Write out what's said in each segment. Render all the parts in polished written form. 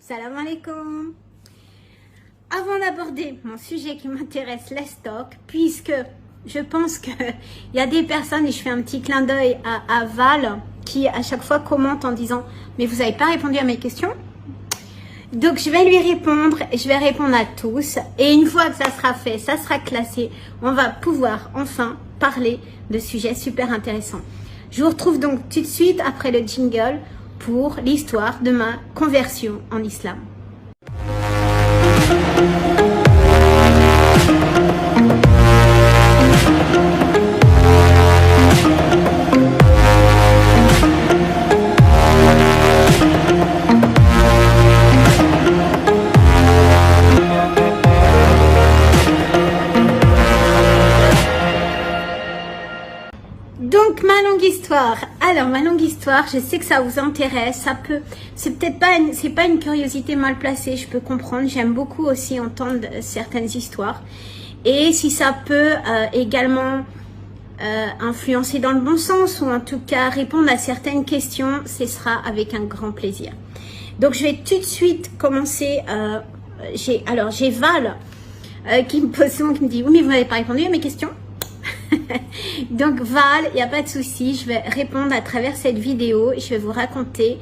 Salam alaikum. Avant d'aborder mon sujet qui m'intéresse, les stocks, puisque je pense qu'il y a des personnes, et je fais un petit clin d'œil à Val, qui à chaque fois commente en disant « Mais vous n'avez pas répondu à mes questions ?» Donc je vais lui répondre, je vais répondre à tous. Et une fois que ça sera fait, ça sera classé, on va pouvoir enfin parler de sujets super intéressants. Je vous retrouve donc tout de suite après le jingle pour l'histoire de ma conversion en islam. Donc ma longue histoire. Alors ma longue histoire, je sais que ça vous intéresse, ça peut, c'est peut-être pas, c'est pas une curiosité mal placée, je peux comprendre. J'aime beaucoup aussi entendre certaines histoires, et si ça peut également influencer dans le bon sens, ou en tout cas répondre à certaines questions, ce sera avec un grand plaisir. Donc je vais tout de suite commencer. J'ai Val qui me pose souvent, qui me dit oui mais vous n'avez pas répondu à mes questions. Donc Val, il n'y a pas de souci, je vais répondre à travers cette vidéo. Je vais vous raconter,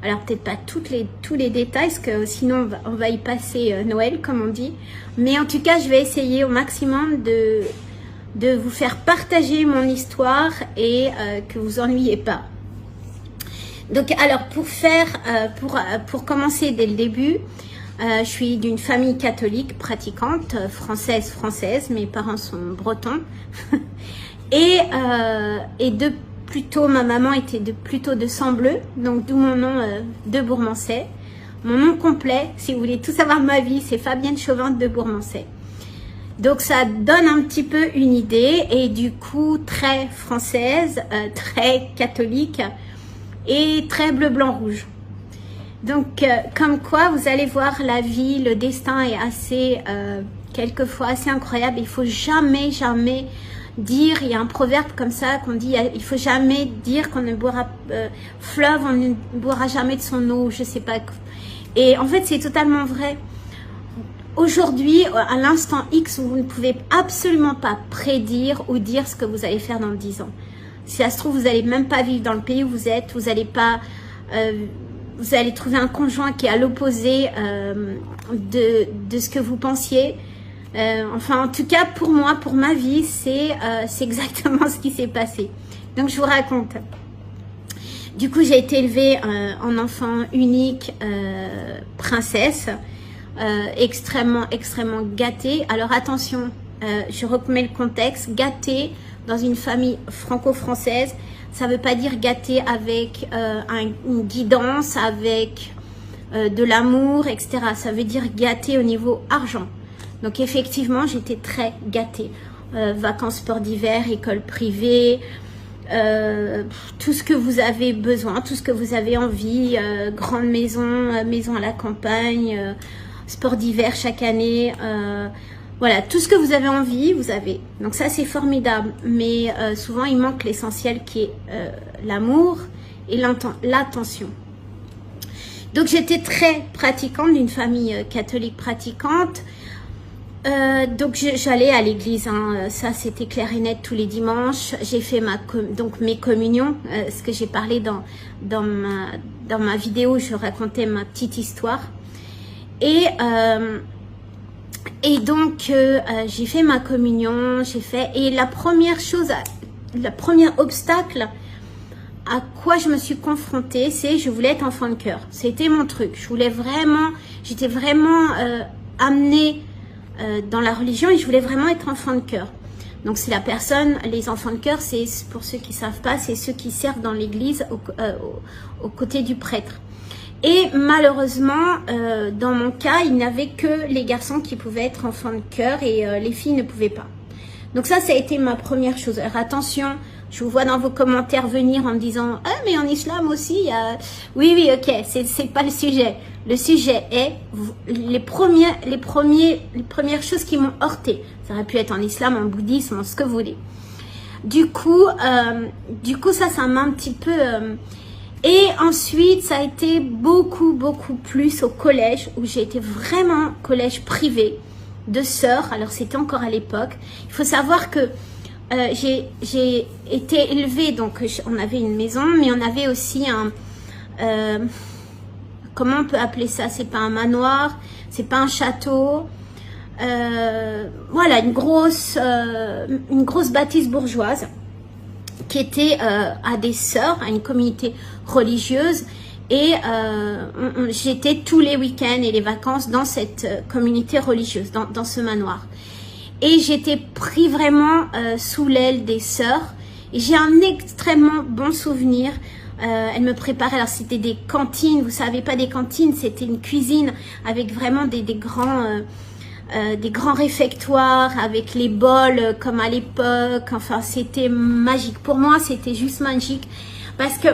alors peut-être pas tous les détails, parce que sinon on va y passer Noël comme on dit, mais en tout cas je vais essayer au maximum de vous faire partager mon histoire et que vous ennuyez pas. Donc alors pour commencer dès le début, je suis d'une famille catholique pratiquante, française, mes parents sont bretons. et ma maman était plutôt de sang bleu, donc d'où mon nom de Bourmançais. Mon nom complet, si vous voulez tout savoir de ma vie, c'est Fabienne Chauvin de Bourmançais. Donc ça donne un petit peu une idée, et du coup très française, très catholique et très bleu, blanc, rouge. Donc, comme quoi, vous allez voir, la vie, le destin est assez, quelquefois assez incroyable. Il faut jamais dire, il y a un proverbe comme ça qu'on dit, il faut jamais dire qu'on ne boira, fleuve, on ne boira jamais de son eau, je sais pas. Et en fait, c'est totalement vrai. Aujourd'hui, à l'instant X, vous ne pouvez absolument pas prédire ou dire ce que vous allez faire dans 10 ans. Si ça se trouve, vous n'allez même pas vivre dans le pays où vous êtes, vous n'allez pas... vous allez trouver un conjoint qui est à l'opposé de ce que vous pensiez. Enfin, en tout cas, pour moi, pour ma vie, c'est exactement ce qui s'est passé. Donc, je vous raconte. Du coup, j'ai été élevée en enfant unique, princesse, extrêmement gâtée. Alors, attention, je remets le contexte. Gâtée dans une famille franco-française. Ça ne veut pas dire gâté avec une guidance, avec de l'amour, etc. Ça veut dire gâté au niveau argent. Donc effectivement, j'étais très gâtée. Vacances, sport d'hiver, école privée, tout ce que vous avez besoin, tout ce que vous avez envie, grande maison, maison à la campagne, sport d'hiver chaque année, voilà, tout ce que vous avez envie, vous avez. Donc ça, c'est formidable. Mais souvent, il manque l'essentiel qui est l'amour et l'attention. Donc, j'étais très pratiquante, d'une famille catholique pratiquante. Donc, j'allais à l'église. Hein, ça, c'était clair et net tous les dimanches. J'ai fait mes communions, ce que j'ai parlé dans ma vidéo. Je racontais ma petite histoire. Et donc, j'ai fait ma communion, et la première obstacle à quoi je me suis confrontée, c'est je voulais être enfant de cœur. C'était mon truc. J'étais vraiment amenée dans la religion, et je voulais vraiment être enfant de cœur. Donc, c'est les enfants de cœur, c'est, pour ceux qui ne savent pas, c'est ceux qui servent dans l'église aux côtés du prêtre. Et malheureusement, dans mon cas, il n'y avait que les garçons qui pouvaient être enfants de cœur, et les filles ne pouvaient pas. Donc ça a été ma première chose. Alors attention, je vous vois dans vos commentaires venir en me disant « Ah, mais en islam aussi, il y a... » Oui, ok, c'est pas le sujet. Le sujet est les premières choses qui m'ont heurté. Ça aurait pu être en islam, en bouddhisme, en ce que vous voulez. Du coup, ça m'a un petit peu... Et ensuite, ça a été beaucoup plus au collège, où j'ai été vraiment collège privé de sœurs. Alors, c'était encore à l'époque. Il faut savoir que j'ai été élevée, donc on avait une maison, mais on avait aussi un... comment on peut appeler ça? C'est pas un manoir, c'est pas un château. Voilà, une grosse bâtisse bourgeoise qui était à des sœurs, à une communauté religieuse. Et j'étais tous les week-ends et les vacances dans cette communauté religieuse, dans ce manoir. Et j'étais pris vraiment sous l'aile des sœurs. Et j'ai un extrêmement bon souvenir. Elles me préparaient, alors c'était des cantines, vous savez pas des cantines, c'était une cuisine avec vraiment des grands réfectoires, avec les bols comme à l'époque. Enfin, c'était magique. Pour moi, c'était juste magique. Parce que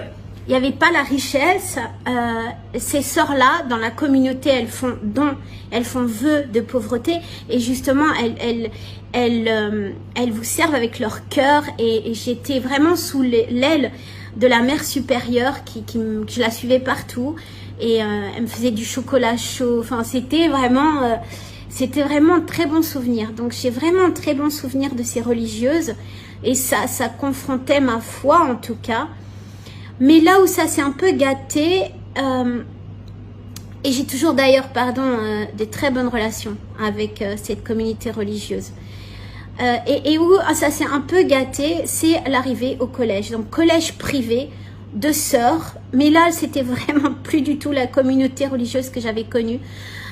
il n'y avait pas la richesse. Ces sœurs-là, dans la communauté, elles font don, elles font vœu de pauvreté. Et justement, elles vous servent avec leur cœur. Et j'étais vraiment sous l'aile de la mère supérieure que je la suivais partout. Et elle me faisait du chocolat chaud. Enfin, c'était vraiment un très bon souvenir. Donc, j'ai vraiment un très bon souvenir de ces religieuses. Et ça confrontait ma foi, en tout cas. Mais là où ça s'est un peu gâté, et j'ai toujours d'ailleurs, des très bonnes relations avec cette communauté religieuse. Et où ça s'est un peu gâté, c'est l'arrivée au collège. Donc collège privé de sœurs, mais là c'était vraiment plus du tout la communauté religieuse que j'avais connue.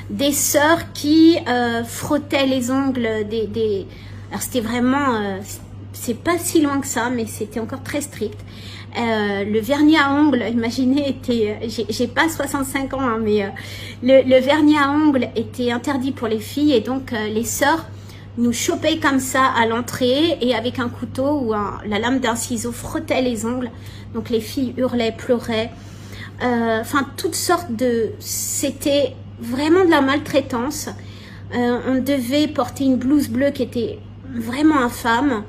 Des sœurs qui frottaient les ongles alors c'était vraiment, c'est pas si loin que ça, mais c'était encore très strict. Le vernis à ongles, imaginez, était, j'ai pas 65 ans, hein, mais le vernis à ongles était interdit pour les filles, et donc les sœurs nous chopaient comme ça à l'entrée, et avec un couteau ou la lame d'un ciseau frottaient les ongles. Donc les filles hurlaient, pleuraient, enfin toutes sortes c'était vraiment de la maltraitance. On devait porter une blouse bleue qui était vraiment infâme.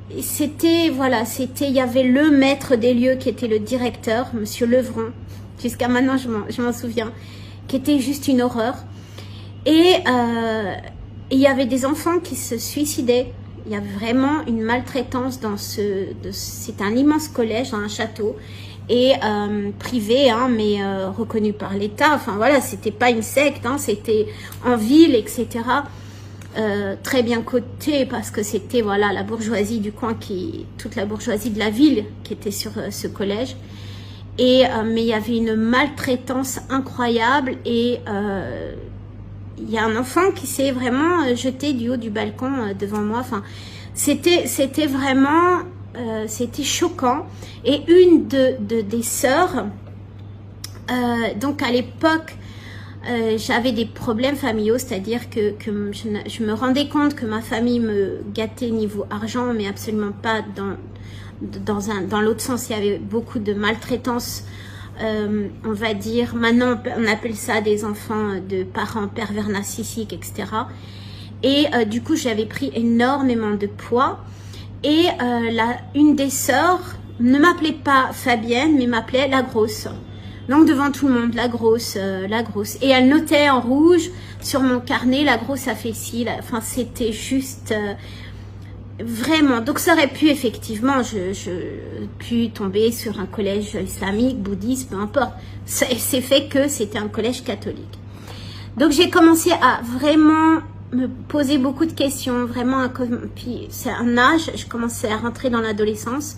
Il y avait le maître des lieux qui était le directeur, monsieur Levron, jusqu'à maintenant je m'en souviens, qui était juste une horreur. Et il y avait des enfants qui se suicidaient. Il y avait vraiment une maltraitance c'est un immense collège dans un château, et privé, hein, mais reconnu par l'État. Enfin voilà, c'était pas une secte, hein, c'était en ville, etc. Très bien coté, parce que c'était voilà la bourgeoisie du coin, toute la bourgeoisie de la ville qui était sur ce collège. Et mais il y avait une maltraitance incroyable, et il y a un enfant qui s'est vraiment jeté du haut du balcon devant moi. Enfin, c'était vraiment c'était choquant. Et une des sœurs, donc à l'époque, j'avais des problèmes familiaux, c'est-à-dire que je me rendais compte que ma famille me gâtait niveau argent, mais absolument pas dans l'autre sens. Il y avait beaucoup de maltraitance, on va dire. Maintenant, on appelle ça des enfants de parents pervers narcissiques, etc. Et du coup, j'avais pris énormément de poids. Et une des sœurs ne m'appelait pas Fabienne, mais m'appelait la grosse. Donc devant tout le monde, la grosse. Et elle notait en rouge sur mon carnet, la grosse a fait ci. Enfin, c'était juste vraiment. Donc ça aurait pu effectivement, je pu tomber sur un collège islamique, bouddhiste, peu importe. C'est fait que c'était un collège catholique. Donc j'ai commencé à vraiment me poser beaucoup de questions. Vraiment, puis c'est un âge, je commençais à rentrer dans l'adolescence.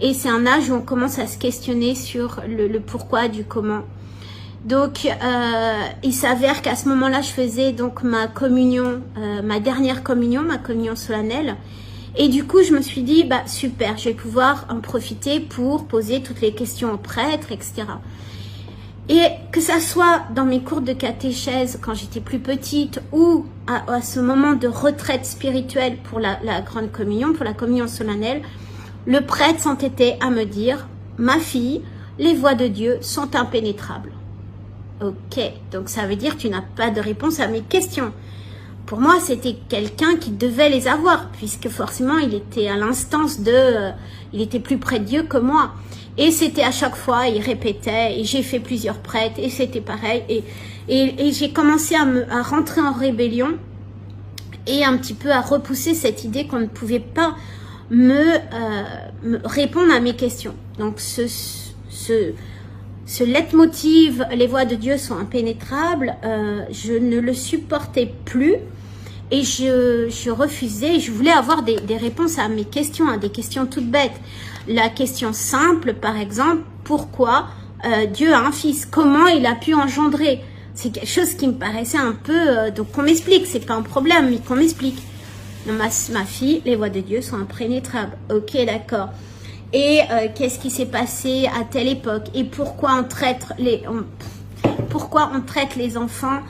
Et c'est un âge où on commence à se questionner sur le pourquoi du comment. Donc, il s'avère qu'à ce moment-là, je faisais donc ma communion, ma dernière communion, ma communion solennelle. Et du coup, je me suis dit, bah super, je vais pouvoir en profiter pour poser toutes les questions aux prêtres, etc. Et que ça soit dans mes cours de catéchèse quand j'étais plus petite, ou à ce moment de retraite spirituelle pour la grande communion, pour la communion solennelle, le prêtre s'entêtait à me dire, ma fille, les voies de Dieu sont impénétrables. Ok, donc ça veut dire que tu n'as pas de réponse à mes questions. Pour moi, c'était quelqu'un qui devait les avoir, puisque forcément, il était à l'instance il était plus près de Dieu que moi. Et c'était à chaque fois, il répétait, et j'ai fait plusieurs prêtres, et c'était pareil. Et j'ai commencé à rentrer en rébellion, et un petit peu à repousser cette idée qu'on ne pouvait pas me répondre à mes questions. Donc ce leitmotiv, les voies de Dieu sont impénétrables, je ne le supportais plus. Et je refusais, je voulais avoir des réponses à mes questions, à des questions toutes bêtes. La question simple, par exemple, pourquoi Dieu a un fils? Comment il a pu engendrer? C'est quelque chose qui me paraissait un peu... donc qu'on m'explique, c'est pas un problème, mais qu'on m'explique. Ma fille, les voies de Dieu sont impénétrables. Ok, d'accord. Et qu'est-ce qui s'est passé à telle époque? Et pourquoi on traite les enfants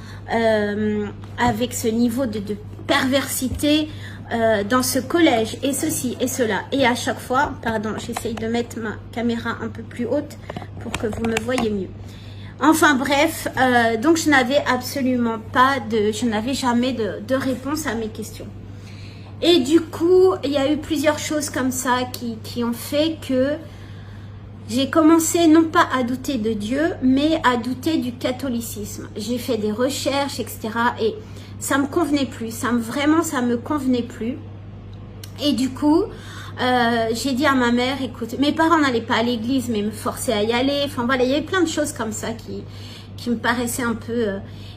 avec ce niveau de perversité dans ce collège, et ceci et cela. Et à chaque fois, pardon, j'essaye de mettre ma caméra un peu plus haute pour que vous me voyez mieux. Enfin bref, donc je n'avais absolument pas je n'avais jamais de réponse à mes questions. Et du coup, il y a eu plusieurs choses comme ça qui ont fait que j'ai commencé non pas à douter de Dieu, mais à douter du catholicisme. J'ai fait des recherches, etc. Et ça me convenait plus. Vraiment, ça me convenait plus. Et du coup, j'ai dit à ma mère, écoute, mes parents n'allaient pas à l'église, mais me forçaient à y aller. Enfin voilà, il y avait plein de choses comme ça qui me paraissaient un peu...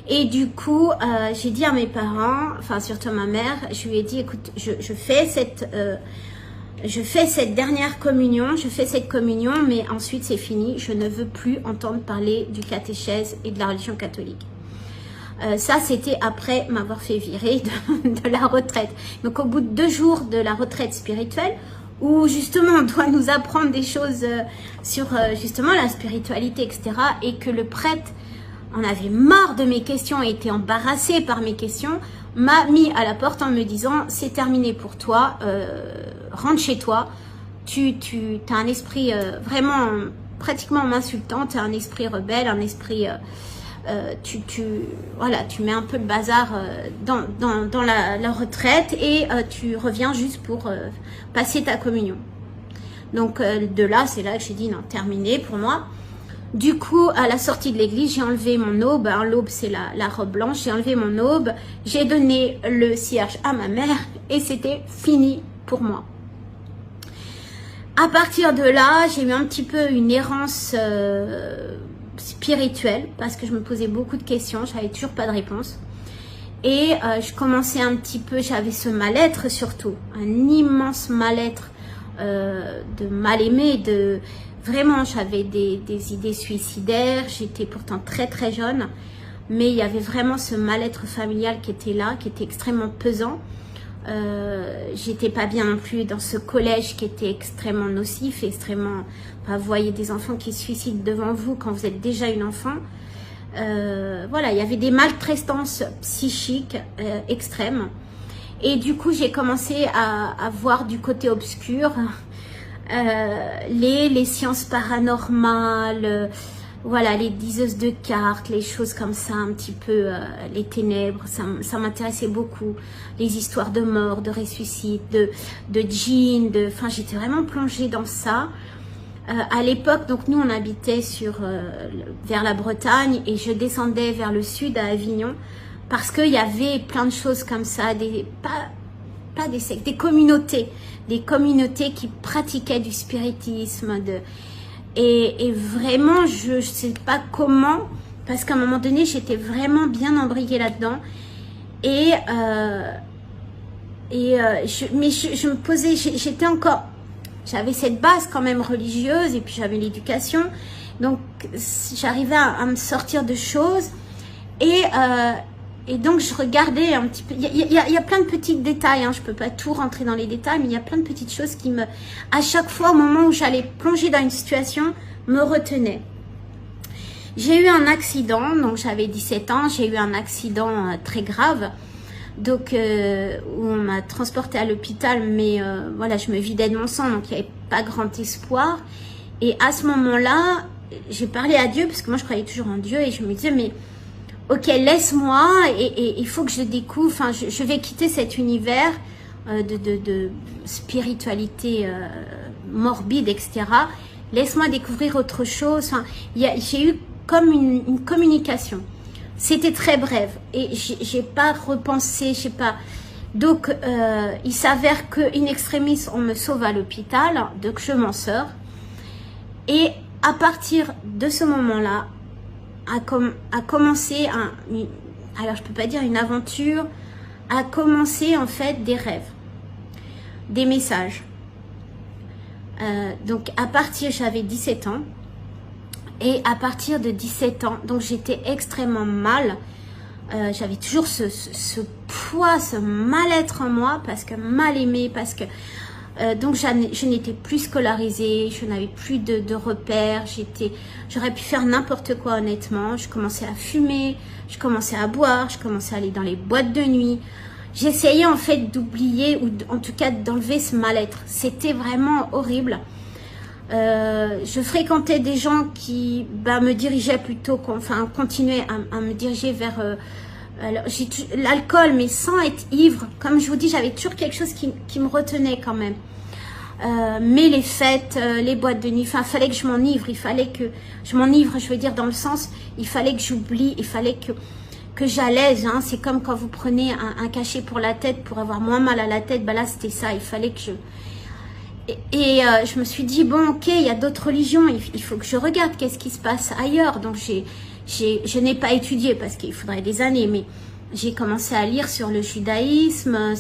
Et du coup, j'ai dit à mes parents, enfin surtout à ma mère, je lui ai dit, écoute, je fais cette dernière communion, je fais cette communion, mais ensuite c'est fini. Je ne veux plus entendre parler du catéchèse et de la religion catholique. Ça, c'était après m'avoir fait virer de la retraite. Donc, au bout de 2 jours de la retraite spirituelle, où justement on doit nous apprendre des choses sur justement la spiritualité, etc. Et que le prêtre en avait marre de mes questions et était embarrassé par mes questions, m'a mis à la porte en me disant, c'est terminé pour toi, rentre chez toi, tu as un esprit vraiment, pratiquement en m'insultant, tu as un esprit rebelle, un esprit... voilà, tu mets un peu le bazar dans la retraite et tu reviens juste pour passer ta communion. Donc de là, c'est là que j'ai dit non, terminé pour moi. Du coup, à la sortie de l'église, j'ai enlevé mon aube. Hein, l'aube, c'est la robe blanche. J'ai enlevé mon aube. J'ai donné le cierge à ma mère et c'était fini pour moi. À partir de là, j'ai eu un petit peu une errance spirituelle parce que je me posais beaucoup de questions. J'avais toujours pas de réponse. Et je commençais un petit peu, j'avais ce mal-être surtout, un immense mal-être de mal-aimé, vraiment, j'avais des idées suicidaires, j'étais pourtant très très jeune, mais il y avait vraiment ce mal-être familial qui était là, qui était extrêmement pesant. J'étais pas bien non plus dans ce collège qui était extrêmement nocif, extrêmement... Enfin, vous voyez des enfants qui se suicident devant vous quand vous êtes déjà une enfant. Voilà, il y avait des maltraitances psychiques extrêmes. Et du coup, j'ai commencé à voir du côté obscur les sciences paranormales, voilà, les diseuses de cartes, les choses comme ça, un petit peu, les ténèbres, ça m'intéressait beaucoup. Les histoires de mort, de ressuscite, de djinns, enfin, j'étais vraiment plongée dans ça. À l'époque, donc nous, on habitait vers la Bretagne et je descendais vers le sud à Avignon parce qu'il y avait plein de choses comme ça, pas des sectes, des communautés qui pratiquaient du spiritisme, et vraiment, je sais pas comment, parce qu'à un moment donné, j'étais vraiment bien embriquée là-dedans. Mais je me posais, j'avais cette base quand même religieuse, et puis j'avais l'éducation. Donc, j'arrivais à me sortir de choses. Et donc, je regardais un petit peu. Il y a plein de petits détails, hein, je peux pas tout rentrer dans les détails, mais il y a plein de petites choses qui à chaque fois, au moment où j'allais plonger dans une situation, me retenaient. J'ai eu un accident, donc j'avais 17 ans, j'ai eu un accident très grave, donc où on m'a transportée à l'hôpital, mais voilà, je me vidais de mon sang, donc il n'y avait pas grand espoir. Et à ce moment-là, j'ai parlé à Dieu, parce que moi je croyais toujours en Dieu, et je me disais, mais ok, laisse-moi, et il faut que je découvre, enfin, je vais quitter cet univers de spiritualité morbide, etc. laisse-moi découvrir autre chose. Enfin, j'ai eu comme une communication. C'était très bref et j'ai pas repensé, je sais pas. Donc, il s'avère que in extremis, on me sauve à l'hôpital, donc je m'en sors. Et à partir de ce moment-là, a commencé alors je peux pas dire une aventure, a commencé en fait des rêves, des messages. Donc à partir, j'avais 17 ans. Et à partir de 17 ans, donc j'étais extrêmement mal. J'avais toujours ce poids, ce mal-être en moi, parce que mal aimé, parce que donc je n'étais plus scolarisée, je n'avais plus de repères, j'aurais pu faire n'importe quoi honnêtement. Je commençais à fumer, je commençais à boire, je commençais à aller dans les boîtes de nuit. J'essayais en fait d'oublier ou en tout cas d'enlever ce mal-être. C'était vraiment horrible. Je fréquentais des gens qui me dirigeaient plutôt, enfin continuaient à me diriger vers l'alcool, mais sans être ivre. Comme je vous dis, j'avais toujours quelque chose qui me retenait quand même. Mais les fêtes, les boîtes de nuit, enfin, il fallait que je m'enivre, il fallait que je m'enivre, je veux dire dans le sens, il fallait que j'oublie, il fallait que j'allège, hein. C'est comme quand vous prenez un cachet pour la tête, pour avoir moins mal à la tête, là c'était ça, il fallait que je... Et je me suis dit, bon ok, il y a d'autres religions, il faut que je regarde qu'est-ce qui se passe ailleurs. Donc je n'ai pas étudié parce qu'il faudrait des années, mais j'ai commencé à lire sur le judaïsme,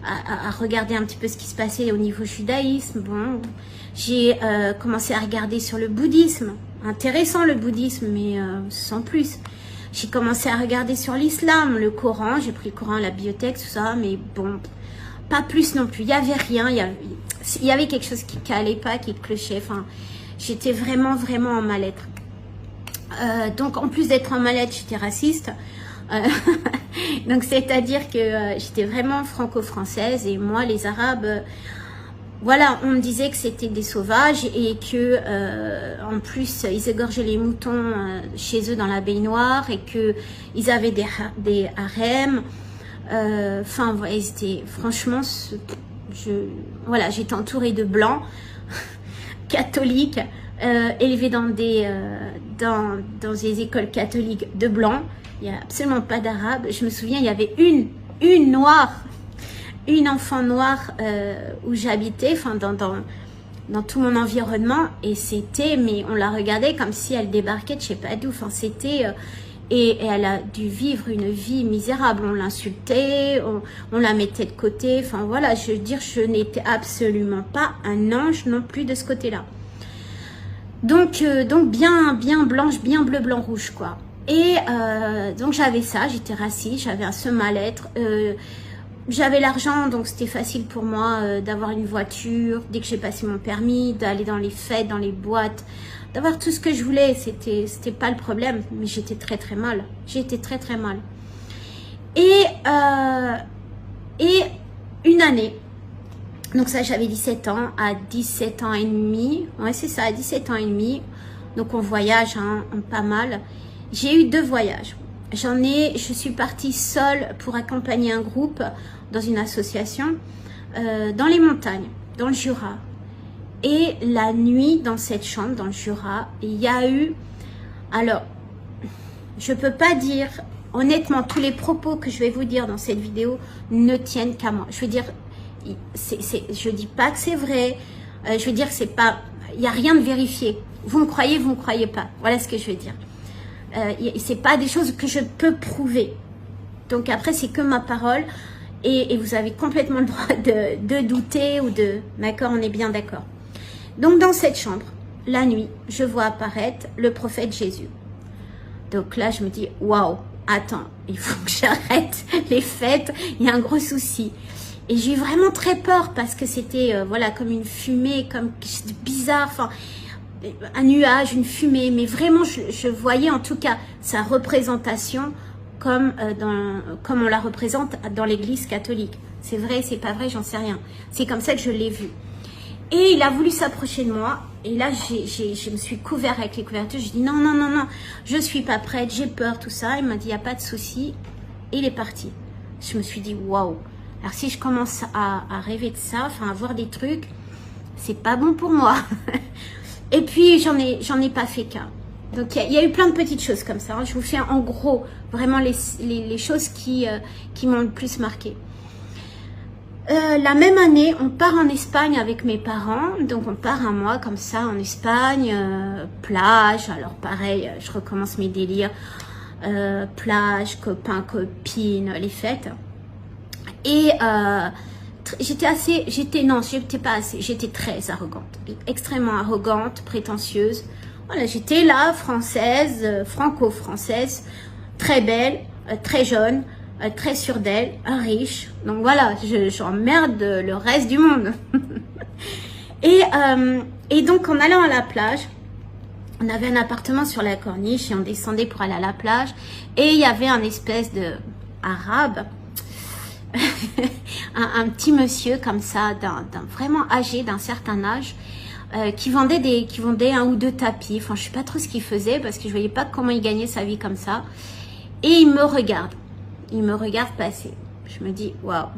à regarder un petit peu ce qui se passait au niveau judaïsme. Bon, j'ai commencé à regarder sur le bouddhisme, intéressant le bouddhisme, mais sans plus. J'ai commencé à regarder sur l'islam, le Coran, j'ai pris le Coran, la bibliothèque, tout ça, mais bon, pas plus non plus. Il n'y avait rien, il y avait quelque chose qui calait pas, qui clochait. Enfin, j'étais vraiment en mal-être. Donc en plus d'être en mal-être, j'étais raciste. Donc c'est-à-dire que j'étais vraiment franco-française et moi les Arabes, voilà, on me disait que c'était des sauvages et que en plus ils égorgeaient les moutons chez eux dans la baignoire et que ils avaient des harems. Enfin voilà, c'était franchement, voilà, j'étais entourée de blancs catholiques, élevés dans des écoles catholiques de blancs. Il n'y a absolument pas d'arabe. Je me souviens, il y avait une noire, une enfant noire où j'habitais, enfin dans tout mon environnement, et c'était, mais on la regardait comme si elle débarquait de je sais pas d'où. Enfin c'était et elle a dû vivre une vie misérable. On l'insultait, on la mettait de côté. Enfin voilà, je veux dire, je n'étais absolument pas un ange non plus de ce côté-là. Donc bien blanche, bien bleu, blanc, rouge quoi. Et donc j'avais ça, j'étais raciste, j'avais ce mal-être, j'avais l'argent, donc c'était facile pour moi d'avoir une voiture, dès que j'ai passé mon permis, d'aller dans les fêtes, dans les boîtes, d'avoir tout ce que je voulais, c'était pas le problème, mais j'étais très mal, j'étais très mal. Et une année, donc ça j'avais 17 ans, à 17 ans et demi, ouais c'est ça, à 17 ans et demi, donc on voyage hein, pas mal. J'ai eu 2 voyages. Je suis partie seule pour accompagner un groupe dans une association dans les montagnes, dans le Jura. Et la nuit, dans cette chambre, dans le Jura, il y a eu... Alors, je peux pas dire... Honnêtement, tous les propos que je vais vous dire dans cette vidéo ne tiennent qu'à moi. Je veux dire, je dis pas que c'est vrai. Je veux dire que c'est pas... Il n'y a rien de vérifié. Vous me croyez, vous me croyez pas. Voilà ce que je veux dire. C'est pas des choses que je peux prouver. Donc après c'est que ma parole et vous avez complètement le droit de douter ou de... D'accord, on est bien d'accord. Donc dans cette chambre, la nuit, je vois apparaître le prophète Jésus. Donc là je me dis waouh, attends, il faut que j'arrête les fêtes, il y a un gros souci. Et j'ai eu vraiment très peur parce que c'était voilà comme une fumée, comme bizarre, enfin un nuage, une fumée, mais vraiment je voyais en tout cas sa représentation comme on la représente dans l'église catholique. C'est vrai, c'est pas vrai, j'en sais rien. C'est comme ça que je l'ai vu. Et il a voulu s'approcher de moi, et là je me suis couvert avec les couvertures, je dis non, je suis pas prête, j'ai peur, tout ça. Il m'a dit il n'y a pas de souci, et il est parti. Je me suis dit waouh, alors si je commence à rêver de ça, enfin à voir des trucs, c'est pas bon pour moi. Et puis, j'en ai pas fait qu'un. Donc, il y a eu plein de petites choses comme ça. Hein. Je vous fais en gros vraiment les choses qui m'ont le plus marqué. La même année, on part en Espagne avec mes parents. Donc, on part un mois comme ça en Espagne, plage. Alors, pareil, je recommence mes délires. Plage, copains, copines, les fêtes. Et j'étais très arrogante. Extrêmement arrogante, prétentieuse. Voilà, j'étais là, française, franco-française, très belle, très jeune, très sûre d'elle, riche. Donc voilà, j'emmerde le reste du monde. Et donc, en allant à la plage, on avait un appartement sur la corniche et on descendait pour aller à la plage. Et il y avait un espèce de arabe, un petit monsieur comme ça, vraiment âgé, d'un certain âge, qui vendait un ou deux tapis. Enfin, je sais pas trop ce qu'il faisait parce que je voyais pas comment il gagnait sa vie comme ça. Et il me regarde passer. Je me dis, waouh.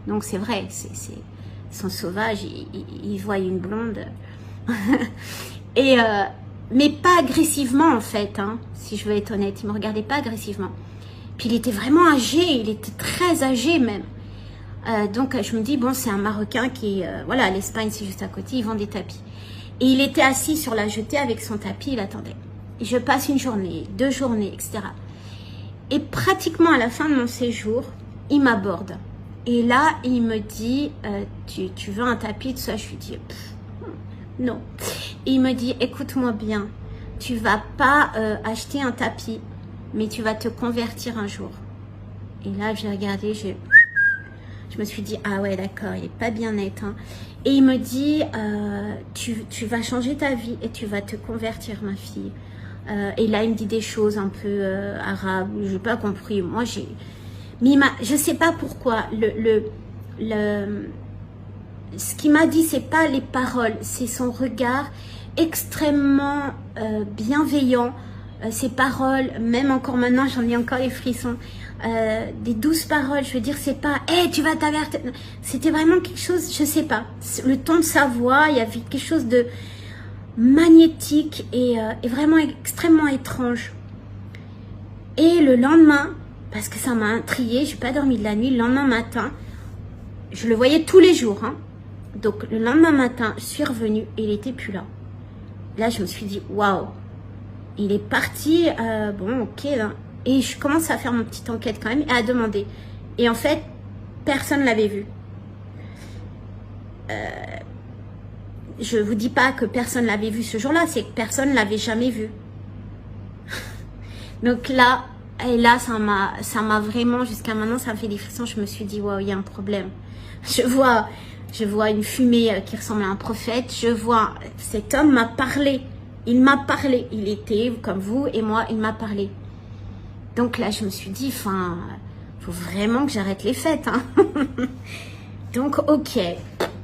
Donc c'est vrai, ils sont sauvages, ils voient une blonde. Mais pas agressivement en fait, hein, si je veux être honnête. Il me regardait pas agressivement. Puis il était vraiment âgé, il était très âgé même. Donc je me dis, bon, c'est un Marocain qui, voilà, l'Espagne c'est juste à côté, ils vendent des tapis. Et il était assis sur la jetée avec son tapis, il attendait. Et je passe une journée, 2 journées, etc. Et pratiquement à la fin de mon séjour, il m'aborde. Et là, il me dit, tu veux un tapis, tout ça? Je lui dis, non. Et il me dit, écoute-moi bien, tu vas pas acheter un tapis, mais tu vas te convertir un jour. Et là, j'ai regardé, je me suis dit, ah ouais, d'accord, il est pas bien net. Hein. Et il me dit, tu vas changer ta vie et tu vas te convertir, ma fille. Et là, il me dit des choses un peu arabes, je n'ai pas compris. Moi, je sais pas pourquoi. Ce qu'il m'a dit, c'est pas les paroles, c'est son regard extrêmement bienveillant. Ces paroles, même encore maintenant, j'en ai encore les frissons. Des douces paroles, je veux dire, c'est pas « Hey, tu vas t'avertir ». C'était vraiment quelque chose, je sais pas. Le ton de sa voix, il y avait quelque chose de magnétique et vraiment extrêmement étrange. Et le lendemain, parce que ça m'a intriguée, j'ai pas dormi de la nuit, le lendemain matin, je le voyais tous les jours, hein. Donc le lendemain matin, je suis revenue et il était plus là. Là, je me suis dit, waouh, il est parti, bon, ok, là. Et je commence à faire mon petite enquête quand même et à demander. Et en fait, personne ne l'avait vu. Je vous dis pas que personne ne l'avait vu ce jour-là, c'est que personne ne l'avait jamais vu. Donc là, et là, ça m'a vraiment, jusqu'à maintenant, ça me fait des frissons. Je me suis dit, waouh, il y a un problème. Je vois une fumée qui ressemble à un prophète. Je vois, cet homme m'a parlé. Il m'a parlé. Il était comme vous et moi, il m'a parlé. Donc là, je me suis dit, enfin, faut vraiment que j'arrête les fêtes. Hein. Donc, ok,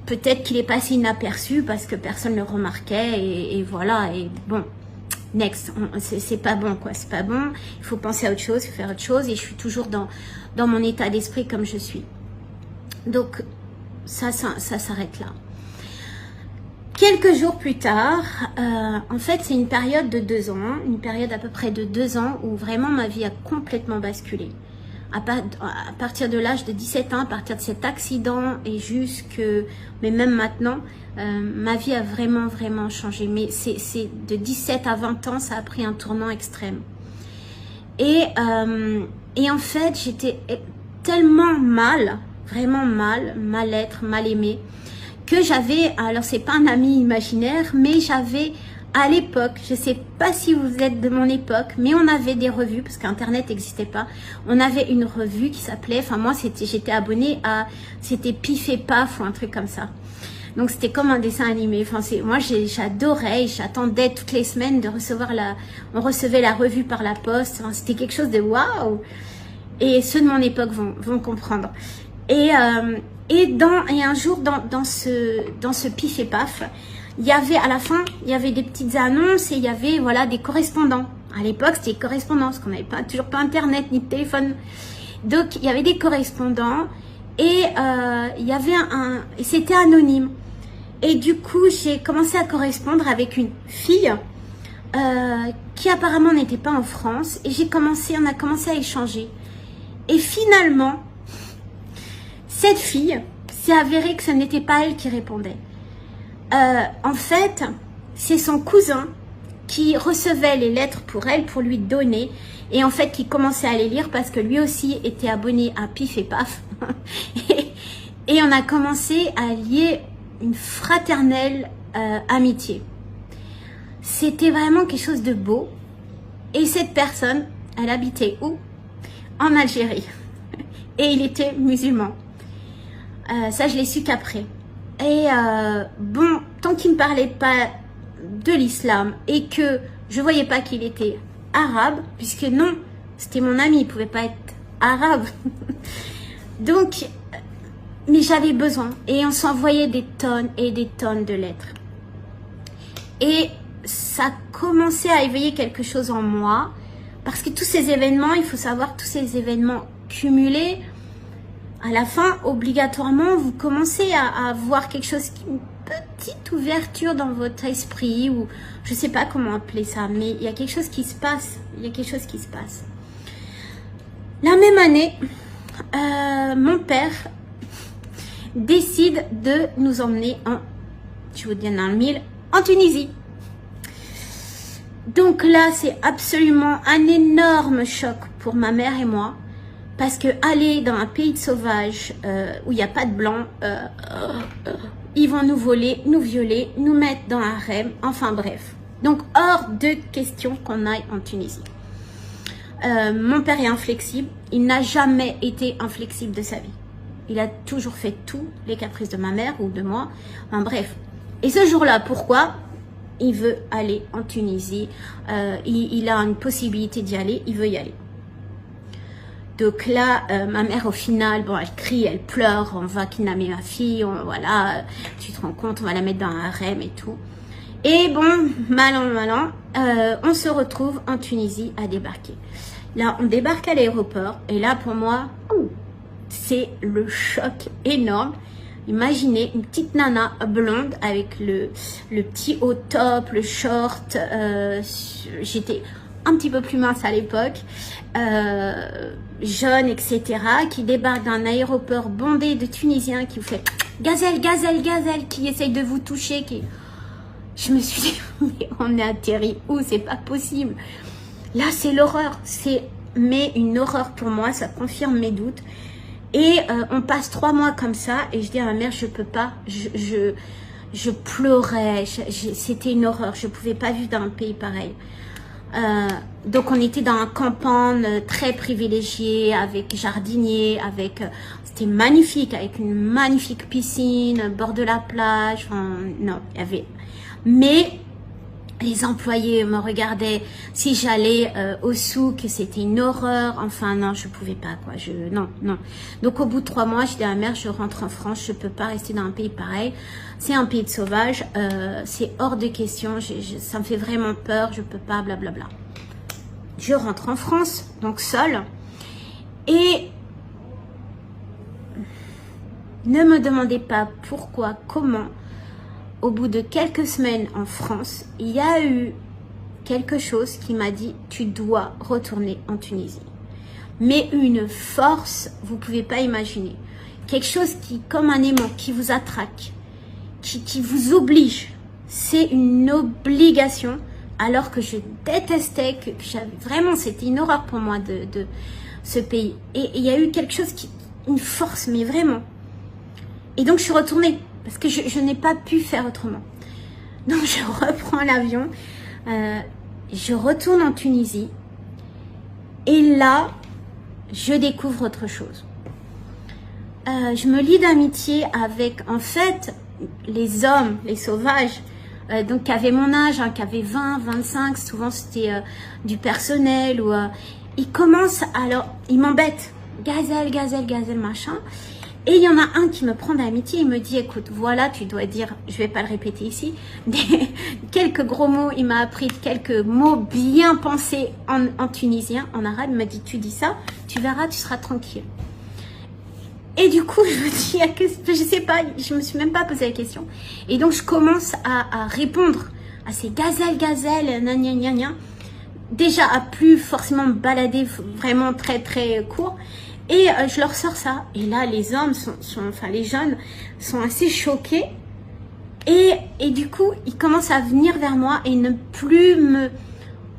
peut-être qu'il est passé inaperçu parce que personne ne le remarquait et voilà. Et bon, next, c'est pas bon, quoi. C'est pas bon. Il faut penser à autre chose, il faut faire autre chose. Et je suis toujours dans mon état d'esprit comme je suis. Donc, ça s'arrête là. Quelques jours plus tard, en fait, c'est une période de 2 ans, une période à peu près de 2 ans où vraiment ma vie a complètement basculé. À partir de l'âge de 17 ans, à partir de cet accident et mais même maintenant, ma vie a vraiment, vraiment changé. Mais c'est de 17 à 20 ans, ça a pris un tournant extrême. Et en fait, j'étais tellement mal, vraiment mal-être, mal aimée, que j'avais, alors c'est pas un ami imaginaire, mais j'avais à l'époque, je sais pas si vous êtes de mon époque, mais on avait des revues, parce qu'Internet n'existait pas, on avait une revue qui s'appelait, enfin moi j'étais abonnée à, c'était Pif et Paf ou un truc comme ça. Donc c'était comme un dessin animé, enfin moi j'adorais, j'attendais toutes les semaines de recevoir on recevait la revue par la poste, enfin, c'était quelque chose de waouh. Et ceux de mon époque vont comprendre. Et un jour dans ce Pif et Paf, il y avait à la fin, il y avait des petites annonces et il y avait voilà des correspondants. À l'époque, c'était correspondance, parce qu'on n'avait toujours pas internet ni de téléphone. Donc il y avait des correspondants et il y avait et c'était anonyme. Et du coup, j'ai commencé à correspondre avec une fille qui apparemment n'était pas en France. Et on a commencé à échanger. Et finalement, cette fille s'est avéré que ce n'était pas elle qui répondait. En fait, c'est son cousin qui recevait les lettres pour elle, pour lui donner. Et en fait, qui commençait à les lire parce que lui aussi était abonné à Pif et Paf. et on a commencé à lier une fraternelle amitié. C'était vraiment quelque chose de beau. Et cette personne, elle habitait où? En Algérie. Et il était musulman. Ça, je l'ai su qu'après. Et bon, tant qu'il ne parlait pas de l'islam et que je voyais pas qu'il était arabe, puisque non, c'était mon ami, il pouvait pas être arabe. Donc, mais j'avais besoin. Et on s'envoyait des tonnes et des tonnes de lettres. Et ça commençait à éveiller quelque chose en moi. Parce que tous ces événements, il faut savoir, tous ces événements cumulés, à la fin, obligatoirement, vous commencez à voir quelque chose, une petite ouverture dans votre esprit, ou je sais pas comment appeler ça, mais il y a quelque chose qui se passe. Il y a quelque chose qui se passe. La même année, mon père décide de nous emmener je vous dis dans le mille, en Tunisie. Donc là, c'est absolument un énorme choc pour ma mère et moi. Parce que aller dans un pays de sauvages où il n'y a pas de blanc, ils vont nous voler, nous violer, nous mettre dans un harem, enfin bref. Donc hors de question qu'on aille en Tunisie. Mon père est inflexible, il n'a jamais été inflexible de sa vie. Il a toujours fait tous les caprices de ma mère ou de moi, enfin bref. Et ce jour-là, pourquoi? Il veut aller en Tunisie, il a une possibilité d'y aller, il veut y aller. Donc là, ma mère au final, bon, elle crie, elle pleure, on va kidnapper ma fille, voilà, tu te rends compte, on va la mettre dans un harem et tout. Et bon, malin, on se retrouve en Tunisie à débarquer. Là, on débarque à l'aéroport et là, pour moi, c'est le choc énorme. Imaginez une petite nana blonde avec le petit haut top, le short, j'étais un petit peu plus mince à l'époque, jeune, etc., qui débarque d'un aéroport bondé de Tunisiens qui vous fait gazelle, gazelle, gazelle, qui essaye de vous toucher, Je me suis dit, mais on est atterri où? C'est pas possible. Là, c'est l'horreur. Mais une horreur pour moi, ça confirme mes doutes. Et on passe 3 mois comme ça, et je dis à ma mère, je peux pas, je pleurais, c'était une horreur, je pouvais pas vivre dans un pays pareil. Donc on était dans un campagne très privilégié, avec jardinier, c'était magnifique, avec une magnifique piscine, bord de la plage, enfin, non, il y avait, mais les employés me regardaient, si j'allais au souk, c'était une horreur, enfin non, je pouvais pas, quoi, non. Donc au bout de 3 mois, je dis à ma mère, je rentre en France, je peux pas rester dans un pays pareil, c'est un pays de sauvages, c'est hors de question, ça me fait vraiment peur, je peux pas, blablabla. Je rentre en France, donc seule, et ne me demandez pas pourquoi, comment. Au bout de quelques semaines en France, il y a eu quelque chose qui m'a dit « Tu dois retourner en Tunisie ». Mais une force, vous ne pouvez pas imaginer. Quelque chose qui, comme un aimant, qui vous attraque, qui vous oblige. C'est une obligation, alors que je détestais, que j'avais vraiment, c'était une horreur pour moi de ce pays. Et il y a eu quelque chose, une force, mais vraiment. Et donc je suis retournée. Parce que je n'ai pas pu faire autrement. Donc je reprends l'avion, je retourne en Tunisie et là, je découvre autre chose. Je me lie d'amitié avec, en fait, les hommes, les sauvages, donc qui avaient mon âge, qui avaient 20, 25, souvent c'était du personnel. Ou ils commencent, alors, ils m'embêtent, gazelle, gazelle, gazelle, machin. Et il y en a un qui me prend d'amitié, il me dit, écoute, voilà, tu dois dire, je vais pas le répéter ici, quelques gros mots, il m'a appris quelques mots bien pensés en tunisien, en arabe, il m'a dit, tu dis ça, tu verras, tu seras tranquille. Et du coup, je me dis, je sais pas, je me suis même pas posé la question. Et donc, je commence à répondre à ces gazelles, gna gna gna gna. Déjà, à plus forcément me balader vraiment très très court. Et je leur sors ça. Et là, les hommes enfin les jeunes sont assez choqués. Et du coup, ils commencent à venir vers moi et ne plus me,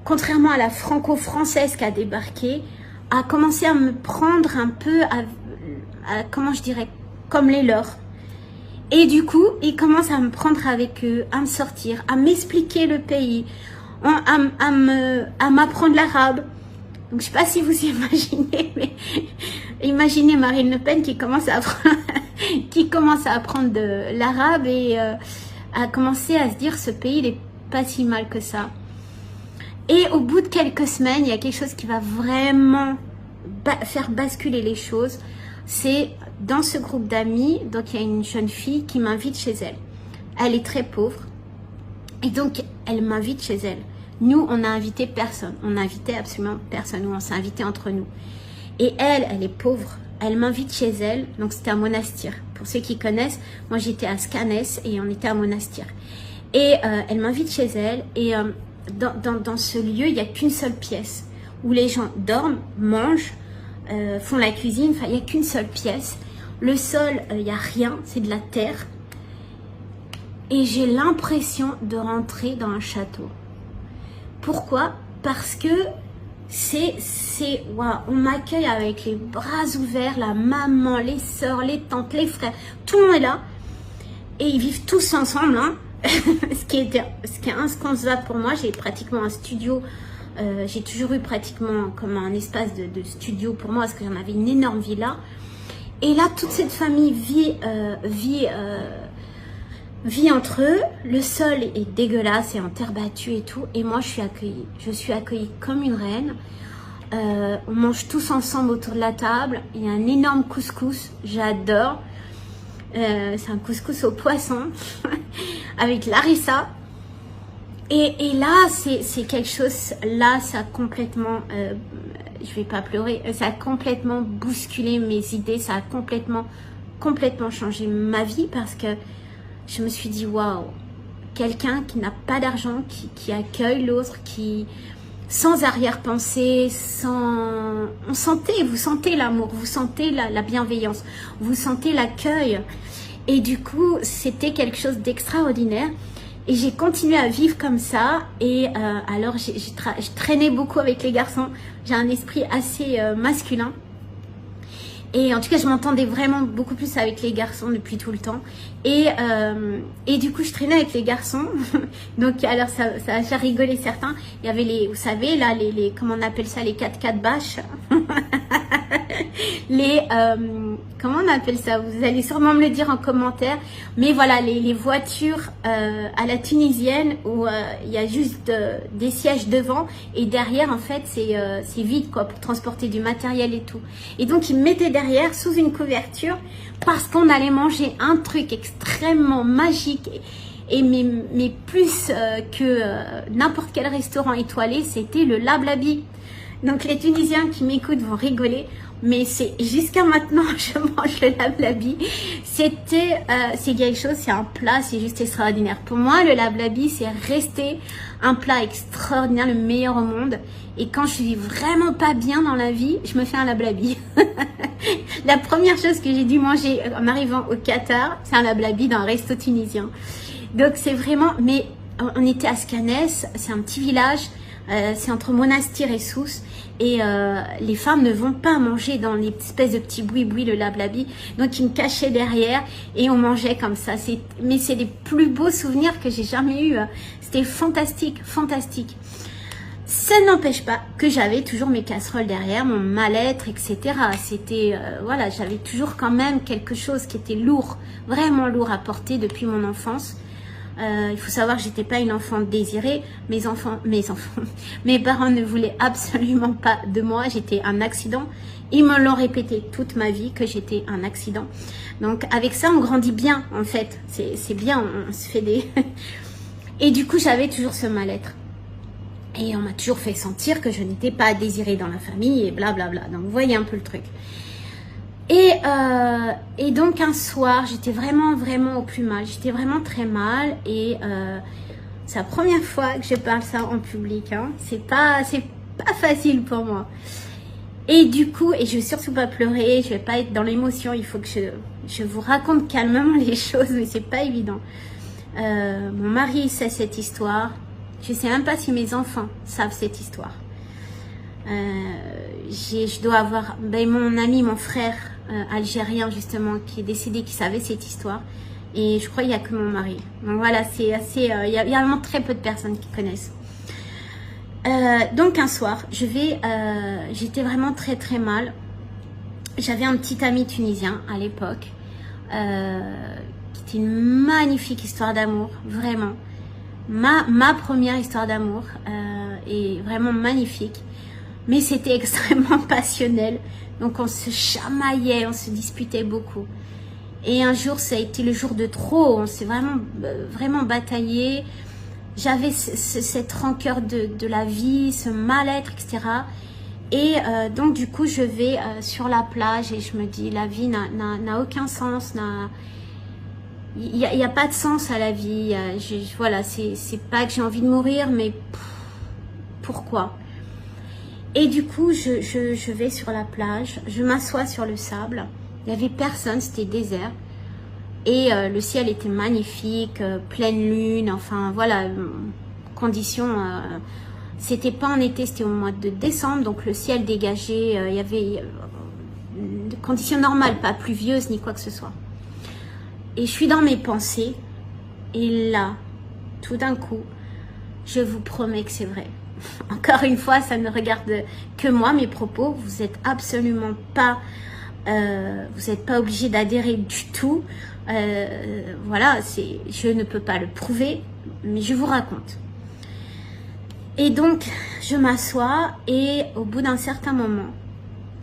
contrairement à la franco-française qui a débarqué, à commencer à me prendre un peu comment je dirais, comme les leurs. Et du coup, ils commencent à me prendre avec eux, à me sortir, à m'expliquer le pays, à m'apprendre l'arabe. Donc, je sais pas si vous imaginez, mais imaginez Marine Le Pen qui commence à apprendre de l'arabe et à commencer à se dire ce pays il est pas si mal que ça. Et au bout de quelques semaines, il y a quelque chose qui va vraiment faire basculer les choses. C'est dans ce groupe d'amis, donc il y a une jeune fille qui m'invite chez elle. Elle est très pauvre et donc elle m'invite chez elle. Nous, on n'a invité personne. On n'a invité absolument personne. Nous, on s'est invité entre nous. Et elle est pauvre. Elle m'invite chez elle. Donc, c'était à Monastir. Pour ceux qui connaissent, moi, j'étais à Scanès et on était à Monastir. Et elle m'invite chez elle. Et dans ce lieu, il n'y a qu'une seule pièce où les gens dorment, mangent, font la cuisine. Enfin, il n'y a qu'une seule pièce. Le sol, il n'y a rien. C'est de la terre. Et j'ai l'impression de rentrer dans un château. Pourquoi? Parce que waouh, on m'accueille avec les bras ouverts, la maman, les sœurs, les tantes, les frères, tout le monde est là. Et ils vivent tous ensemble, hein. ce qui est inconcevable pour moi. J'ai pratiquement un studio, j'ai toujours eu pratiquement comme un espace de studio pour moi, parce que j'en avais une énorme villa. Et là, toute cette famille vit entre eux, le sol est dégueulasse et en terre battue et tout, et moi je suis accueillie. Je suis accueillie comme une reine. On mange tous ensemble autour de la table. Il y a un énorme couscous, j'adore. C'est un couscous au poisson avec l'arissa. Et là, c'est quelque chose, là, ça a complètement, je vais pas pleurer, ça a complètement bousculé mes idées, ça a complètement changé ma vie, parce que je me suis dit, waouh, quelqu'un qui n'a pas d'argent, qui accueille l'autre, qui, sans arrière-pensée, vous sentez l'amour, vous sentez la bienveillance, vous sentez l'accueil. Et du coup, c'était quelque chose d'extraordinaire. Et j'ai continué à vivre comme ça. Et alors, je traînais beaucoup avec les garçons. J'ai un esprit assez masculin. Et en tout cas, je m'entendais vraiment beaucoup plus avec les garçons depuis tout le temps. Et du coup, je traînais avec les garçons. Donc, alors, ça a fait rigoler certains. Il y avait vous savez, là, comment on appelle ça, les 4x4 bâches. Comment on appelle ça? Vous allez sûrement me le dire en commentaire. Mais voilà, les voitures à la tunisienne où il y a juste des sièges devant et derrière, en fait, c'est vide, quoi, pour transporter du matériel et tout. Et donc, ils me mettaient derrière sous une couverture parce qu'on allait manger un truc extrêmement magique. Mais plus que n'importe quel restaurant étoilé, c'était le Lablabi. Donc les Tunisiens qui m'écoutent vont rigoler, mais c'est jusqu'à maintenant je mange le Lablabi. C'est quelque chose, c'est un plat, c'est juste extraordinaire. Pour moi, le Lablabi, c'est resté un plat extraordinaire, le meilleur au monde. Et quand je suis vraiment pas bien dans la vie, je me fais un Lablabi. La première chose que j'ai dû manger en arrivant au Qatar, c'est un Lablabi dans un resto tunisien. Donc c'est vraiment, mais on était à Scanès, c'est un petit village. C'est entre Monastir et Sousse, et les femmes ne vont pas manger dans les espèces de petits boui-boui, le Lablabi, donc ils me cachaient derrière et on mangeait comme ça. Mais c'est les plus beaux souvenirs que j'ai jamais eu. C'était fantastique, fantastique. Ça n'empêche pas que j'avais toujours mes casseroles derrière, mon mal-être, etc. C'était, voilà, j'avais toujours quand même quelque chose qui était lourd, vraiment lourd à porter depuis mon enfance. Il faut savoir que j'étais pas une enfant désirée. Mes parents ne voulaient absolument pas de moi. J'étais un accident. Ils me l'ont répété toute ma vie que j'étais un accident. Donc avec ça, on grandit bien en fait. C'est bien, on se fait des... Et du coup, j'avais toujours ce mal-être. Et on m'a toujours fait sentir que je n'étais pas désirée dans la famille et blablabla. Donc vous voyez un peu le truc. Et donc un soir, j'étais vraiment au plus mal. J'étais vraiment très mal et c'est la première fois que je parle ça en public. Hein. C'est pas facile pour moi. Et du coup, et je vais surtout pas pleurer, je vais pas être dans l'émotion. Il faut que je vous raconte calmement les choses, mais c'est pas évident. Mon mari sait cette histoire. Je sais même pas si mes enfants savent cette histoire. Je dois avoir mon ami, mon frère algérien justement qui est décédé, qui savait cette histoire, et je crois qu'il n'y a que mon mari. Donc voilà, c'est assez, il y a vraiment très peu de personnes qui connaissent. Donc un soir, j'étais vraiment très mal. J'avais un petit ami tunisien à l'époque, qui était une magnifique histoire d'amour, vraiment. Ma première histoire d'amour est vraiment magnifique. Mais c'était extrêmement passionnel. Donc on se chamaillait, on se disputait beaucoup. Et un jour, ça a été le jour de trop. On s'est vraiment bataillé. J'avais cette rancœur de la vie, ce mal-être, etc. Et donc du coup, je vais sur la plage et je me dis, la vie n'a aucun sens. Il y a pas de sens à la vie. Voilà, c'est pas que j'ai envie de mourir, mais pourquoi ? Et du coup, je vais sur la plage, je m'assois sur le sable. Il n'y avait personne, c'était désert. Et le ciel était magnifique, pleine lune, enfin voilà, conditions. C'était pas en été, c'était au mois de décembre, donc le ciel dégagé, il y avait des conditions normales, pas pluvieuses ni quoi que ce soit. Et je suis dans mes pensées, et là, tout d'un coup, je vous promets que c'est vrai. Encore une fois, ça ne regarde que moi, mes propos. Vous n'êtes absolument pas, vous n'êtes pas obligé d'adhérer du tout. Voilà, je ne peux pas le prouver, mais je vous raconte. Et donc, je m'assois et au bout d'un certain moment,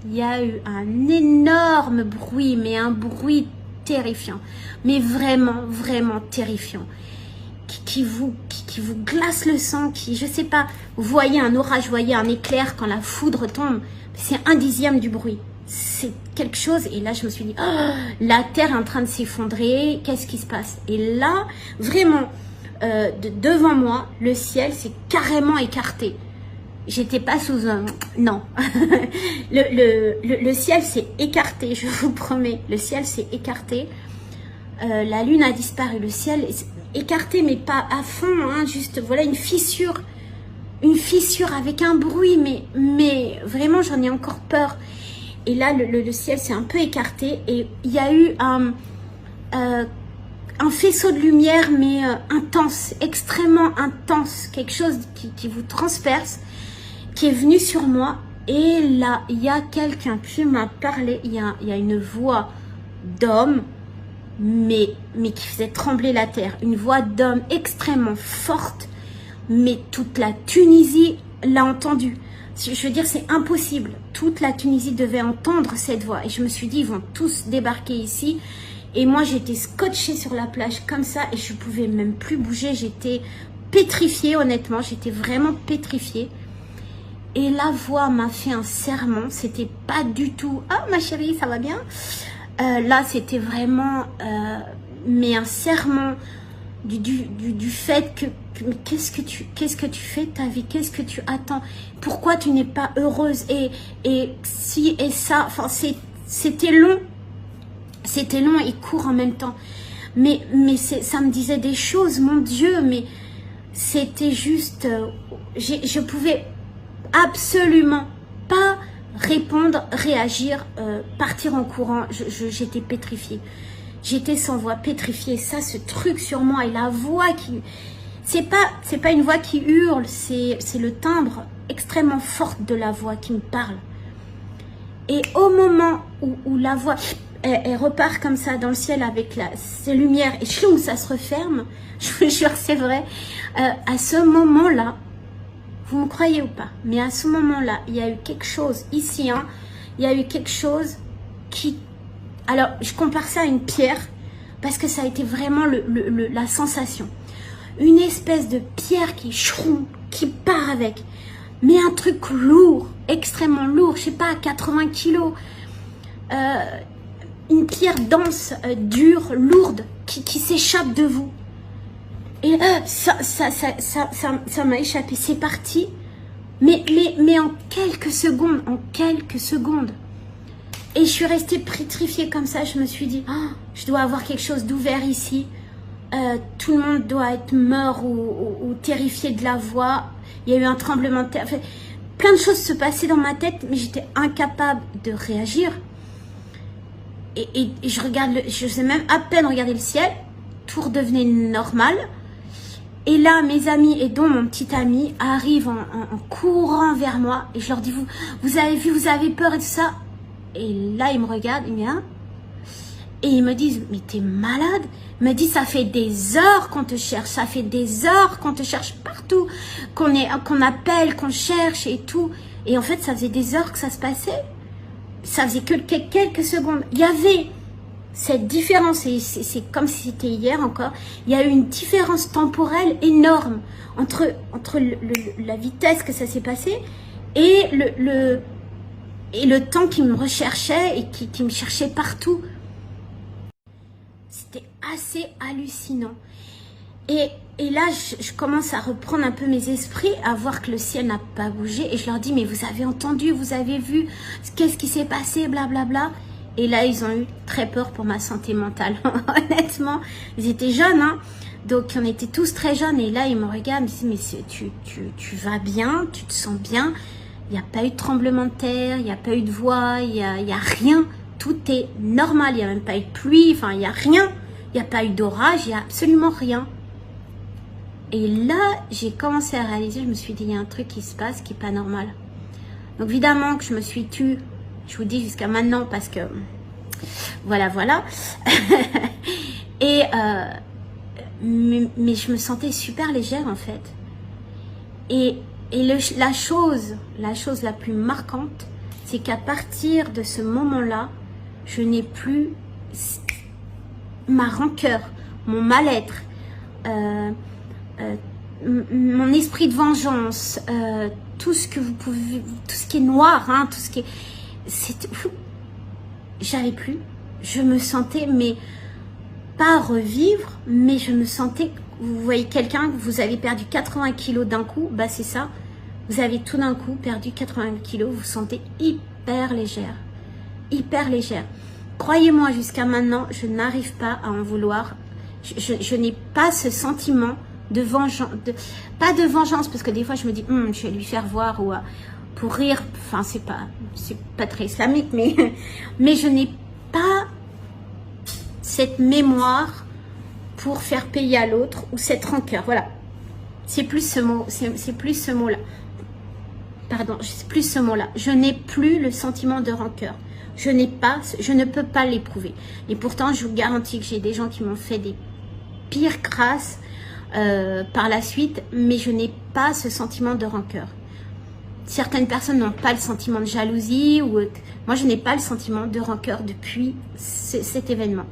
il y a eu un énorme bruit, mais un bruit terrifiant, mais vraiment terrifiant. Qui vous glace le sang, je sais pas, vous voyez un orage, vous voyez un éclair quand la foudre tombe, c'est 1/10 du bruit, c'est quelque chose. Et là je me suis dit, oh, la terre est en train de s'effondrer, qu'est-ce qui se passe? Et là, vraiment, devant moi, le ciel s'est carrément écarté. J'étais pas sous un... Non, le ciel s'est écarté, je vous promets, le ciel s'est écarté, la lune a disparu, le ciel est écarté, mais pas à fond, hein, juste voilà une fissure avec un bruit, mais vraiment j'en ai encore peur. Et là le ciel s'est un peu écarté et il y a eu un faisceau de lumière, mais intense, extrêmement intense, quelque chose qui vous transperce, qui est venu sur moi. Et là il y a quelqu'un qui m'a parlé, il y a une voix d'homme, mais qui faisait trembler la terre, une voix d'homme extrêmement forte, mais toute la Tunisie l'a entendue. Je veux dire, c'est impossible, toute la Tunisie devait entendre cette voix. Et je me suis dit, ils vont tous débarquer ici. Et moi j'étais scotchée sur la plage comme ça, et je pouvais même plus bouger, j'étais pétrifiée, honnêtement, j'étais vraiment pétrifiée. Et la voix m'a fait un serment, c'était pas du tout, ah ma chérie, ça va bien? Là, c'était vraiment, mais un serment du fait que qu'est-ce que tu fais de ta vie, qu'est-ce que tu attends, pourquoi tu n'es pas heureuse, et si et ça, enfin c'était long et court en même temps, mais ça me disait des choses, mon Dieu, mais c'était juste, je pouvais absolument pas répondre, réagir, partir en courant. J'étais pétrifiée. J'étais sans voix, pétrifiée. Ça, ce truc sur moi, et la voix qui... C'est pas une voix qui hurle, c'est le timbre extrêmement fort de la voix qui me parle. Et au moment où la voix, elle repart comme ça dans le ciel avec ces lumières, et chloum, ça se referme, je vous jure, c'est vrai, à ce moment-là, vous me croyez ou pas, mais à ce moment-là, il y a eu quelque chose ici, hein, il y a eu quelque chose qui... Alors, je compare ça à une pierre, parce que ça a été vraiment la sensation. Une espèce de pierre qui part avec, mais un truc lourd, extrêmement lourd, je sais pas, 80 kilos. une pierre dense, dure, lourde, qui s'échappe de vous. Et ça m'a échappé, c'est parti. Mais en quelques secondes. Et je suis restée pétrifiée comme ça, je me suis dit, oh, je dois avoir quelque chose d'ouvert ici. Tout le monde doit être mort ou terrifié de la voix. Il y a eu un tremblement de terre. Enfin, plein de choses se passaient dans ma tête, mais j'étais incapable de réagir. Et je regarde, je sais même à peine regarder le ciel, tout redevenait normal. Et là, mes amis, et dont mon petit ami, arrivent en courant vers moi. Et je leur dis, vous avez vu, vous avez peur et tout ça. Et là, ils me regardent, ils me disent, hein? Et ils me disent, mais t'es malade? Ils me disent, ça fait des heures qu'on te cherche, ça fait des heures qu'on te cherche partout, qu'on appelle, qu'on cherche et tout. Et en fait, ça faisait des heures que ça se passait. Ça faisait que quelques secondes. Il y avait cette différence, et c'est comme si c'était hier encore, il y a eu une différence temporelle énorme entre la vitesse que ça s'est passé et le temps qui me recherchait et qui me cherchait partout. C'était assez hallucinant. Et là, je commence à reprendre un peu mes esprits, à voir que le ciel n'a pas bougé. Et je leur dis, mais vous avez entendu, vous avez vu, qu'est-ce qui s'est passé, blablabla. Et là, ils ont eu très peur pour ma santé mentale. Honnêtement, ils étaient jeunes, hein. Donc, on était tous très jeunes. Et là, ils me regardent, ils me disent, mais tu vas bien, tu te sens bien. Il n'y a pas eu de tremblement de terre, il n'y a pas eu de voix, il y a rien. Tout est normal, il n'y a même pas eu de pluie, enfin, il n'y a rien. Il n'y a pas eu d'orage, il n'y a absolument rien. Et là, j'ai commencé à réaliser, je me suis dit, il y a un truc qui se passe qui n'est pas normal. Donc, évidemment que je me suis tue, je vous dis jusqu'à maintenant, parce que, voilà. Et, mais je me sentais super légère, en fait. Et la chose la plus marquante, c'est qu'à partir de ce moment-là, je n'ai plus ma rancœur, mon mal-être, mon esprit de vengeance, tout ce que vous pouvez, tout ce qui est noir, hein, tout ce qui est, j'avais plus. Je me sentais, mais pas revivre, mais je me sentais, vous voyez quelqu'un, vous avez perdu 80 kilos d'un coup, bah c'est ça. Vous avez tout d'un coup perdu 80 kilos, vous vous sentez hyper légère. Hyper légère. Croyez-moi, jusqu'à maintenant, je n'arrive pas à en vouloir. Je n'ai pas ce sentiment de vengeance. Pas de vengeance, parce que des fois, je me dis, je vais lui faire voir, ou pour rire. Enfin, c'est pas très islamique, mais je n'ai pas cette mémoire pour faire payer à l'autre, ou cette rancœur. Voilà. C'est plus ce mot, c'est plus ce mot-là. Pardon, c'est plus ce mot-là. Je n'ai plus le sentiment de rancœur. Je ne peux pas l'éprouver. Et pourtant, je vous garantis que j'ai des gens qui m'ont fait des pires crasses par la suite, mais je n'ai pas ce sentiment de rancœur. Certaines personnes n'ont pas le sentiment de jalousie, ou moi, je n'ai pas le sentiment de rancœur depuis cet événement.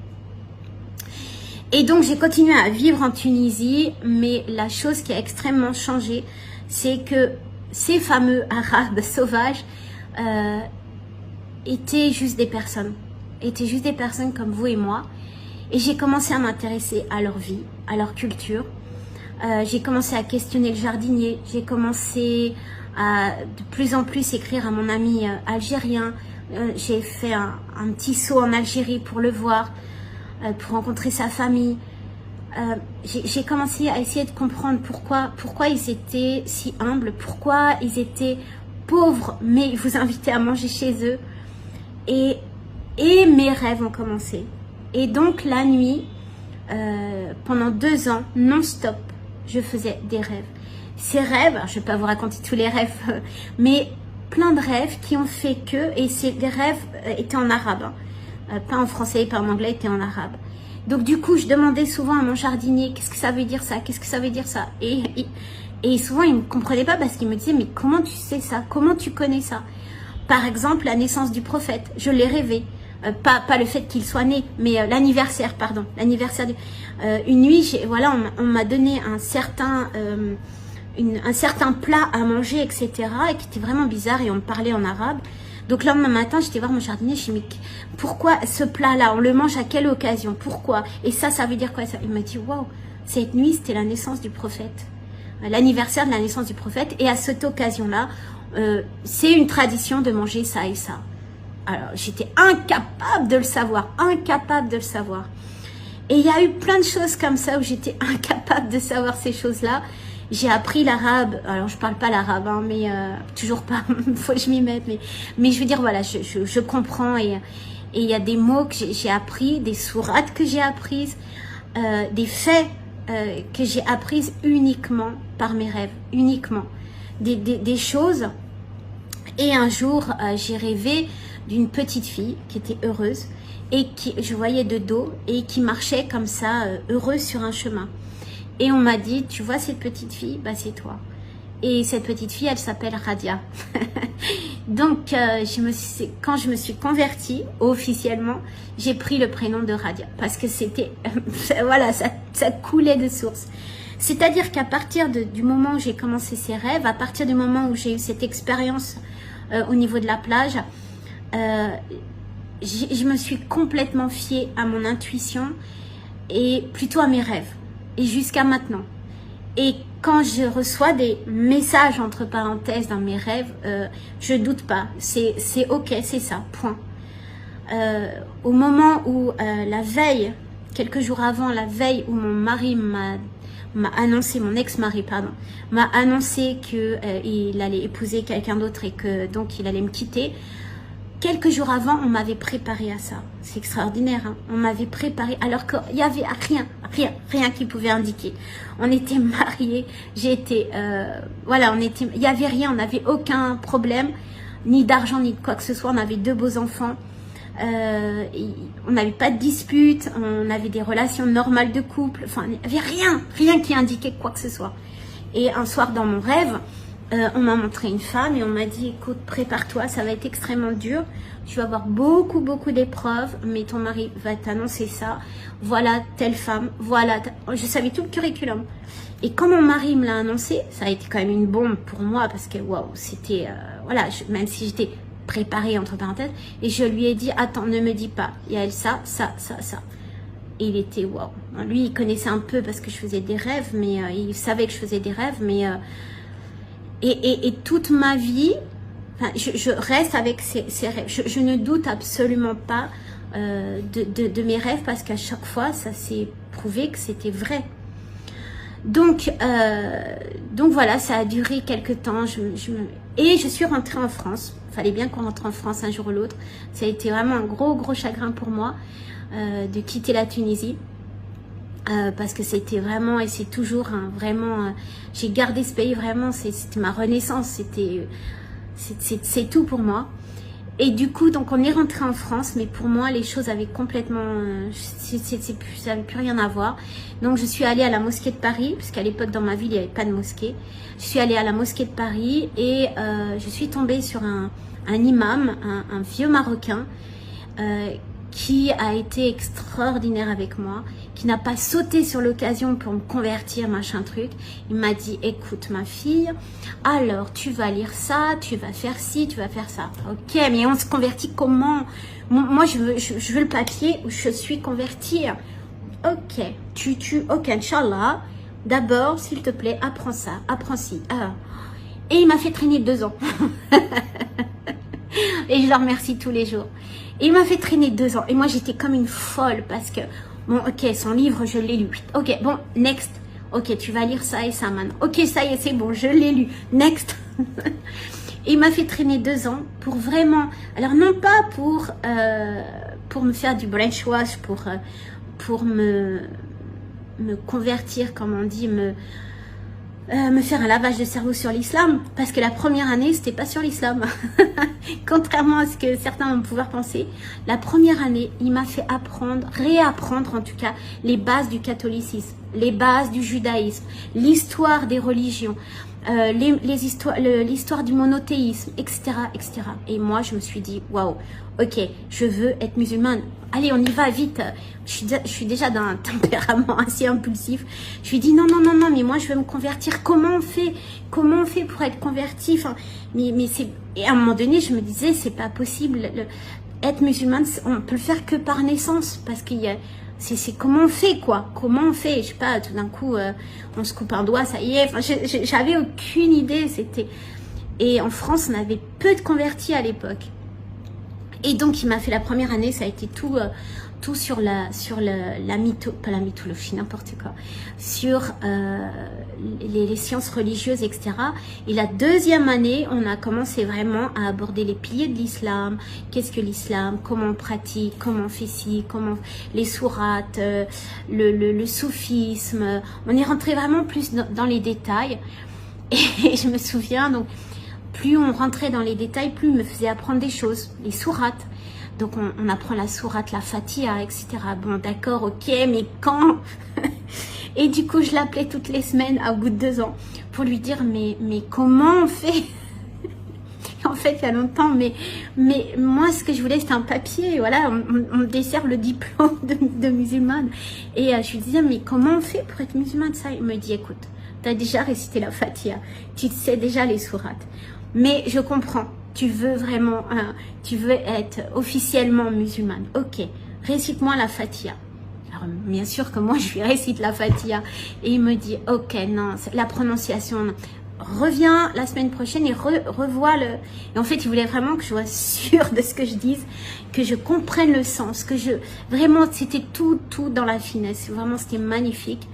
Et donc, j'ai continué à vivre en Tunisie, mais la chose qui a extrêmement changé, c'est que ces fameux Arabes sauvages étaient juste des personnes comme vous et moi. Et j'ai commencé à m'intéresser à leur vie, à leur culture. J'ai commencé à questionner le jardinier. J'ai commencé à de plus en plus écrire à mon ami algérien. J'ai fait un petit saut en Algérie pour le voir, pour rencontrer sa famille. J'ai commencé à essayer de comprendre pourquoi ils étaient si humbles, pourquoi ils étaient pauvres, mais ils vous invitaient à manger chez eux. Et mes rêves ont commencé. Et donc la nuit, pendant 2 ans, non-stop, je faisais des rêves. Ces rêves, alors je ne vais pas vous raconter tous les rêves, mais plein de rêves qui ont fait que, et les rêves étaient en arabe, hein, pas en français, pas en anglais, étaient en arabe. Donc du coup, je demandais souvent à mon jardinier, qu'est-ce que ça veut dire ça? Qu'est-ce que ça veut dire ça? Et souvent, il ne me comprenait pas parce qu'il me disait, mais comment tu sais ça? Comment tu connais ça? Par exemple, la naissance du prophète, je l'ai rêvé. Pas le fait qu'il soit né, mais l'anniversaire, pardon. L'anniversaire. Une nuit, voilà, on m'a donné un certain plat à manger, etc. et qui était vraiment bizarre et on me parlait en arabe. Donc, le lendemain matin, j'étais voir mon jardinier, je lui ai dit, mais pourquoi ce plat-là, on le mange à quelle occasion? Pourquoi? Et ça veut dire quoi? Il m'a dit, waouh, cette nuit, c'était la naissance du prophète. L'anniversaire de la naissance du prophète. Et à cette occasion-là, c'est une tradition de manger ça et ça. Alors, j'étais incapable de le savoir, incapable de le savoir. Et il y a eu plein de choses comme ça où j'étais incapable de savoir ces choses-là. J'ai appris l'arabe. Alors, je parle pas l'arabe, hein, mais toujours pas. Il faut que je m'y mette. Mais je veux dire, voilà, je comprends. Et il y a des mots que j'ai appris, des sourates que j'ai apprises, des faits que j'ai apprises uniquement par mes rêves, uniquement. Des choses. Et un jour, j'ai rêvé d'une petite fille qui était heureuse et qui, je voyais de dos et qui marchait comme ça, heureuse sur un chemin. Et on m'a dit, tu vois cette petite fille, bah c'est toi. Et cette petite fille, elle s'appelle Radia. Donc, quand je me suis convertie officiellement, j'ai pris le prénom de Radia parce que c'était, voilà, ça coulait de source. C'est-à-dire qu'à partir du moment où j'ai commencé ces rêves, à partir du moment où j'ai eu cette expérience au niveau de la plage, je me suis complètement fiée à mon intuition et plutôt à mes rêves. Et jusqu'à maintenant. Et quand je reçois des messages entre parenthèses dans mes rêves, je doute pas. C'est ok, c'est ça, point. Au moment où la veille, quelques jours avant, la veille où mon mari m'a annoncé, mon ex-mari, pardon, m'a annoncé qu'il allait épouser quelqu'un d'autre et que donc il allait me quitter. Quelques jours avant, on m'avait préparé à ça. C'est extraordinaire, hein. On m'avait préparé alors qu'il n'y avait rien qui pouvait indiquer. On était mariés, voilà, il n'y avait rien, on n'avait aucun problème, ni d'argent, ni de quoi que ce soit. On avait 2 beaux enfants, on n'avait pas de dispute, on avait des relations normales de couple. Enfin, il n'y avait rien qui indiquait quoi que ce soit. Et un soir dans mon rêve, on m'a montré une femme et on m'a dit, écoute, prépare-toi, ça va être extrêmement dur. Tu vas avoir beaucoup d'épreuves, mais ton mari va t'annoncer ça. Voilà telle femme, voilà. Je savais tout le curriculum. Et quand mon mari me l'a annoncé, ça a été quand même une bombe pour moi parce que, waouh, c'était, voilà, même si j'étais préparée, entre parenthèses, et je lui ai dit, attends, ne me dis pas, il y a ça. Et il était, waouh. Lui, il connaissait un peu parce que je faisais des rêves, mais il savait que je faisais des rêves, mais... Et toute ma vie, enfin, je reste avec ces rêves. Je ne doute absolument pas de mes rêves parce qu'à chaque fois, ça s'est prouvé que c'était vrai. Donc voilà, ça a duré quelques temps. Et je suis rentrée en France. Il fallait bien qu'on rentre en France un jour ou l'autre. Ça a été vraiment un gros chagrin pour moi de quitter la Tunisie. Parce que c'était vraiment, et c'est toujours vraiment, j'ai gardé ce pays vraiment, c'était ma renaissance, c'est tout pour moi. Et du coup, donc on est rentré en France, mais pour moi les choses avaient complètement, ça n'avait plus rien à voir. Donc je suis allée à la mosquée de Paris, puisqu'à l'époque dans ma ville il n'y avait pas de mosquée. Je suis allée à la mosquée de Paris et je suis tombée sur un imam, un vieux Marocain, qui a été extraordinaire avec moi, qui n'a pas sauté sur l'occasion pour me convertir, machin truc. Il m'a dit, écoute ma fille, alors tu vas lire ça, tu vas faire ci, tu vas faire ça. Ok, mais on se convertit comment? Moi je veux le papier où je suis convertie. Ok, ok, Inch'Allah, d'abord s'il te plaît, apprends ça, apprends ci. Et il m'a fait traîner 2 ans. Et je le remercie tous les jours. Et il m'a fait traîner 2 ans. Et moi, j'étais comme une folle parce que, bon, ok, son livre, je l'ai lu. Ok, bon, next. Ok, tu vas lire ça et ça maintenant. Ok, ça y est, c'est bon, je l'ai lu. Next. Et il m'a fait traîner 2 ans pour vraiment... Alors, non pas pour me faire du brainwash, pour me convertir, comme on dit, me faire un lavage de cerveau sur l'islam, parce que la première année, c'était pas sur l'islam. Contrairement à ce que certains vont pouvoir penser, la première année, il m'a fait réapprendre en tout cas, les bases du catholicisme, les bases du judaïsme, l'histoire des religions, l'histoire du monothéisme, etc., etc. Et moi, je me suis dit, waouh, ok, je veux être musulmane. Allez, on y va vite. Je suis déjà d'un tempérament assez impulsif. Je lui dis non, mais moi je veux me convertir. Comment on fait pour être converti? Enfin, mais Et à un moment donné, je me disais, c'est pas possible. Être musulmane, on peut le faire que par naissance, parce qu'il y a, c'est comment on fait, quoi. Comment on fait, je sais pas, tout d'un coup, on se coupe un doigt, ça y est. Enfin, j'avais aucune idée, c'était... Et en France, on avait peu de convertis à l'époque. Et donc, il m'a fait la première année, ça a été tout sur la mythologie, n'importe quoi, sur les sciences religieuses, etc. Et la deuxième année, on a commencé vraiment à aborder les piliers de l'islam. Qu'est-ce que l'islam? Comment on pratique? Comment on fait ci? Comment les sourates? Le soufisme? On est rentré vraiment plus dans les détails. Et je me souviens, donc, plus on rentrait dans les détails, plus il me faisait apprendre des choses, les sourates. Donc on apprend la sourate, la Fatiha, etc. Bon, d'accord, ok, mais quand? Et du coup, je l'appelais toutes les semaines, au bout de 2 ans, pour lui dire, mais comment on fait? En fait, il y a longtemps, mais moi, ce que je voulais, c'était un papier. Voilà, on me dessert le diplôme de musulmane. Et je lui disais, mais comment on fait pour être musulmane? Ça, il me dit, écoute, tu as déjà récité la Fatiha, tu sais déjà les sourates. Mais je comprends, tu veux vraiment, tu veux être officiellement musulmane. Ok, récite-moi la Fatiha. Alors, bien sûr que moi, je lui récite la Fatiha. Et il me dit, ok, non, la prononciation, non. Reviens la semaine prochaine et revois le... Et en fait, il voulait vraiment que je sois sûre de ce que je dise, que je comprenne le sens, que je... Vraiment, c'était tout dans la finesse. Vraiment, c'était magnifique.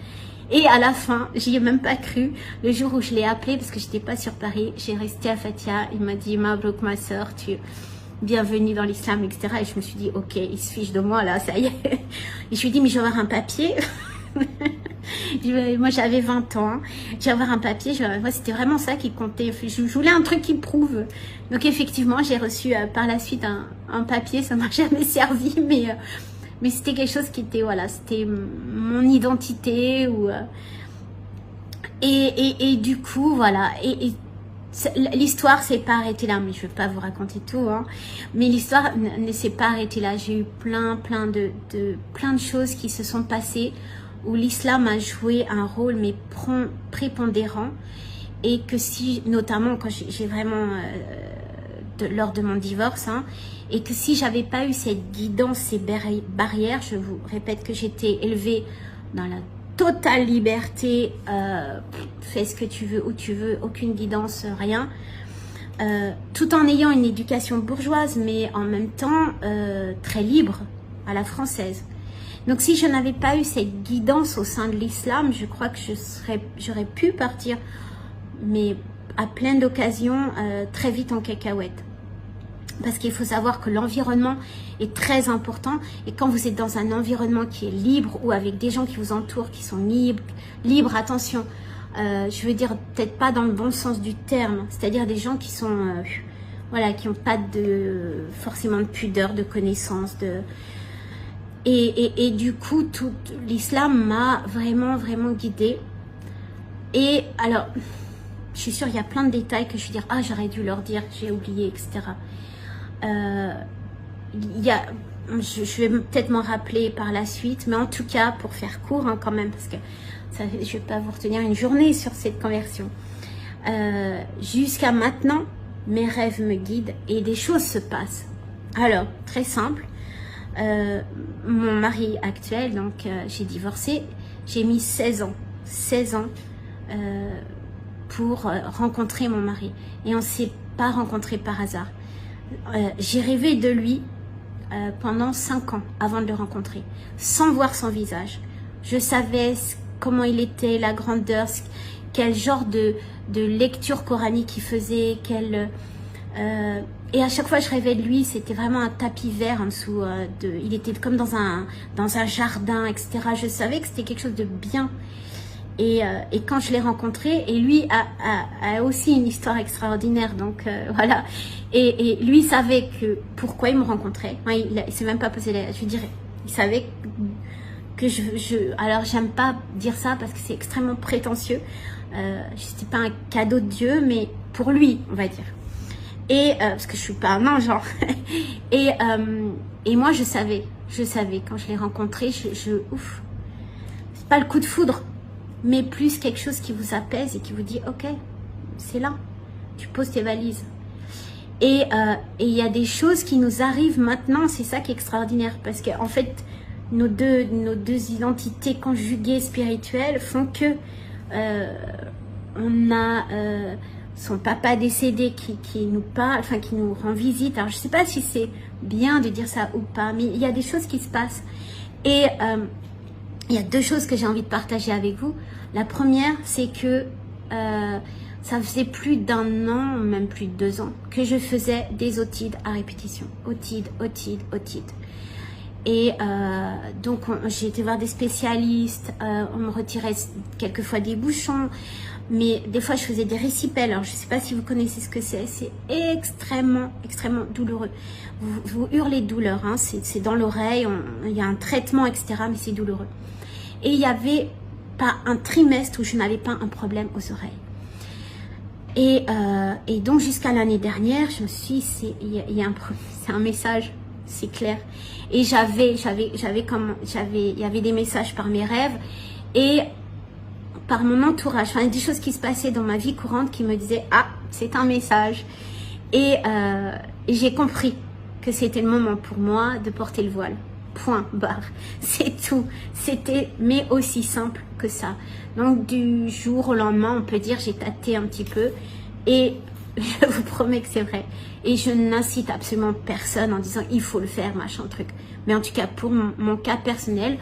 Et à la fin, j'y ai même pas cru. Le jour où je l'ai appelé, parce que j'étais pas sur Paris, j'ai resté à Fatia. Il m'a dit, Mabrouk, ma soeur, tu es bienvenue dans l'islam, etc. Et je me suis dit, ok, il se fiche de moi là, ça y est. Et je lui ai dit, mais je vais avoir un papier. Moi, j'avais 20 ans. Hein. Je vais avoir un papier. Moi, c'était vraiment ça qui comptait. Je voulais un truc qui prouve. Donc, effectivement, j'ai reçu par la suite un papier. Ça m'a jamais servi, mais c'était quelque chose qui était, voilà, c'était mon identité. Et du coup, voilà. Et l'histoire s'est pas arrêtée là. Mais je ne vais pas vous raconter tout. Hein. Mais l'histoire ne s'est pas arrêtée là. J'ai eu plein de choses qui se sont passées où l'islam a joué un rôle mais prépondérant. Et que si, notamment quand j'ai vraiment... lors de mon divorce, hein, et que si j'avais pas eu cette guidance, ces barrières, je vous répète que j'étais élevée dans la totale liberté, fais ce que tu veux, où tu veux, aucune guidance, rien, tout en ayant une éducation bourgeoise, mais en même temps très libre, à la française. Donc si je n'avais pas eu cette guidance au sein de l'islam, je crois que j'aurais pu partir, mais à plein d'occasions, très vite en cacahuète. Parce qu'il faut savoir que l'environnement est très important. Et quand vous êtes dans un environnement qui est libre ou avec des gens qui vous entourent, qui sont libres, attention, je veux dire peut-être pas dans le bon sens du terme, c'est-à-dire des gens qui sont, voilà, qui n'ont pas forcément de pudeur, de connaissance, et du coup, tout l'islam m'a vraiment guidée. Et alors... Je suis sûre, il y a plein de détails que je vais dire, ah, j'aurais dû leur dire, j'ai oublié, etc. Je vais peut-être m'en rappeler par la suite, mais en tout cas, pour faire court hein, quand même, parce que je ne vais pas vous retenir une journée sur cette conversion. Jusqu'à maintenant, mes rêves me guident et des choses se passent. Alors, très simple, mon mari actuel, donc j'ai divorcé, j'ai mis 16 ans pour rencontrer mon mari. Et on ne s'est pas rencontré par hasard. J'ai rêvé de lui pendant 5 ans avant de le rencontrer, sans voir son visage. Je savais comment il était, la grandeur, quel genre de lecture coranique il faisait, et à chaque fois je rêvais de lui, c'était vraiment un tapis vert en dessous, il était comme dans un jardin, etc. Je savais que c'était quelque chose de bien. Et quand je l'ai rencontré, et lui a aussi une histoire extraordinaire, donc voilà. Et lui savait pourquoi il me rencontrait. Enfin, il s'est même pas posé je dirais, il savait que alors j'aime pas dire ça parce que c'est extrêmement prétentieux. C'était pas un cadeau de Dieu, mais pour lui, on va dire. Et parce que je suis pas un ange, hein. Et moi je savais quand je l'ai rencontré, ouf, c'est pas le coup de foudre, mais plus quelque chose qui vous apaise et qui vous dit ok, c'est là, tu poses tes valises. Et il y a des choses qui nous arrivent maintenant, c'est ça qui est extraordinaire, parce que en fait, nos deux identités conjuguées spirituelles font que on a son papa décédé qui nous parle, enfin qui nous rend visite. Alors je sais pas si c'est bien de dire ça ou pas, mais il y a des choses qui se passent. Et il y a deux choses que j'ai envie de partager avec vous. La première, c'est que ça faisait plus d'1 an, même plus de 2 ans, que je faisais des otites à répétition. Otites. Et donc, j'ai été voir des spécialistes, on me retirait quelquefois des bouchons, mais des fois, je faisais des récipels. Alors, je ne sais pas si vous connaissez ce que c'est extrêmement, extrêmement douloureux. Vous hurlez de douleur, hein, c'est dans l'oreille, il y a un traitement, etc., mais c'est douloureux. Et il n'y avait pas un trimestre où je n'avais pas un problème aux oreilles. Et donc jusqu'à l'année dernière, je me suis dit, c'est un message, c'est clair. Et il y avait des messages par mes rêves et par mon entourage, enfin des choses qui se passaient dans ma vie courante qui me disaient, ah, c'est un message. Et j'ai compris que c'était le moment pour moi de porter le voile. Point barre, c'est tout. C'était mais aussi simple que ça. Donc du jour au lendemain, on peut dire j'ai tâté un petit peu et je vous promets que c'est vrai. Et je n'incite absolument personne en disant il faut le faire, machin truc. Mais en tout cas pour mon cas personnel,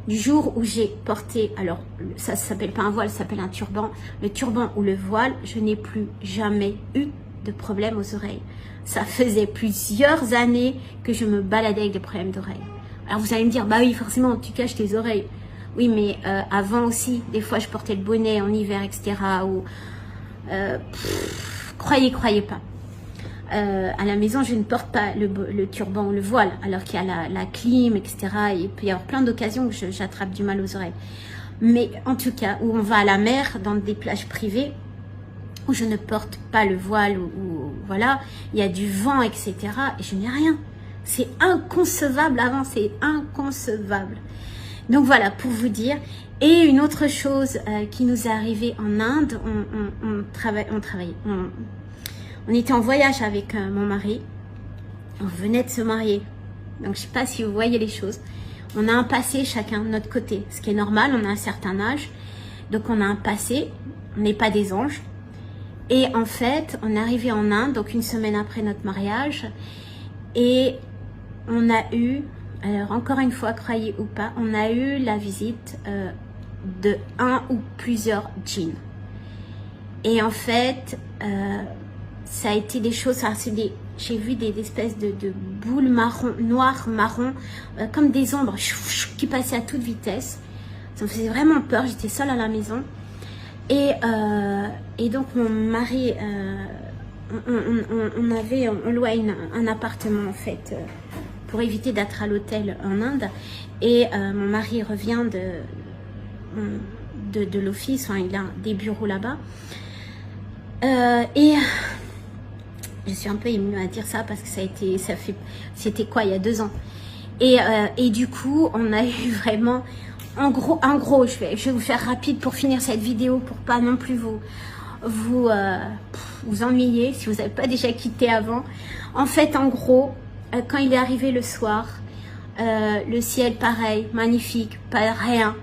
du jour où j'ai porté, alors ça s'appelle pas un voile, ça s'appelle un turban, le turban ou le voile, je n'ai plus jamais eu de problème aux oreilles. Ça faisait plusieurs années que je me baladais avec des problèmes d'oreilles. Alors vous allez me dire, bah oui, forcément, tu caches tes oreilles. Oui, mais avant aussi, des fois, je portais le bonnet en hiver, etc. Ou, croyez pas. À la maison, je ne porte pas le turban ou le voile, alors qu'il y a la clim, etc. Et il peut y avoir plein d'occasions où j'attrape du mal aux oreilles. Mais en tout cas, où on va à la mer, dans des plages privées, où je ne porte pas le voile, ou voilà, il y a du vent, etc. Et je n'ai rien. C'est inconcevable avant, c'est inconcevable. Donc voilà, pour vous dire. Et une autre chose qui nous est arrivée en Inde, on était en voyage avec mon mari. On venait de se marier. Donc je ne sais pas si vous voyez les choses. On a un passé chacun de notre côté. Ce qui est normal, on a un certain âge. Donc on a un passé, on n'est pas des anges. Et en fait, on est arrivé en Inde, donc une semaine après notre mariage. Et on a eu, alors encore une fois, croyez ou pas, on a eu la visite de un ou plusieurs djinns. Et en fait, ça a été des choses, j'ai vu des espèces de boules noires, marron, comme des ombres qui passaient à toute vitesse. Ça me faisait vraiment peur, j'étais seule à la maison. Et donc mon mari, on louait un appartement en fait, pour éviter d'être à l'hôtel en Inde. Et mon mari revient de l'office, enfin, il a des bureaux là-bas. Et je suis un peu émue à dire ça parce que c'était quoi, il y a 2 ans. Et du coup, on a eu vraiment, en gros, je vais vous faire rapide pour finir cette vidéo, pour pas non plus vous ennuyer si vous n'avez pas déjà quitté avant. En fait, en gros, quand il est arrivé le soir, le ciel pareil, magnifique, pas rien.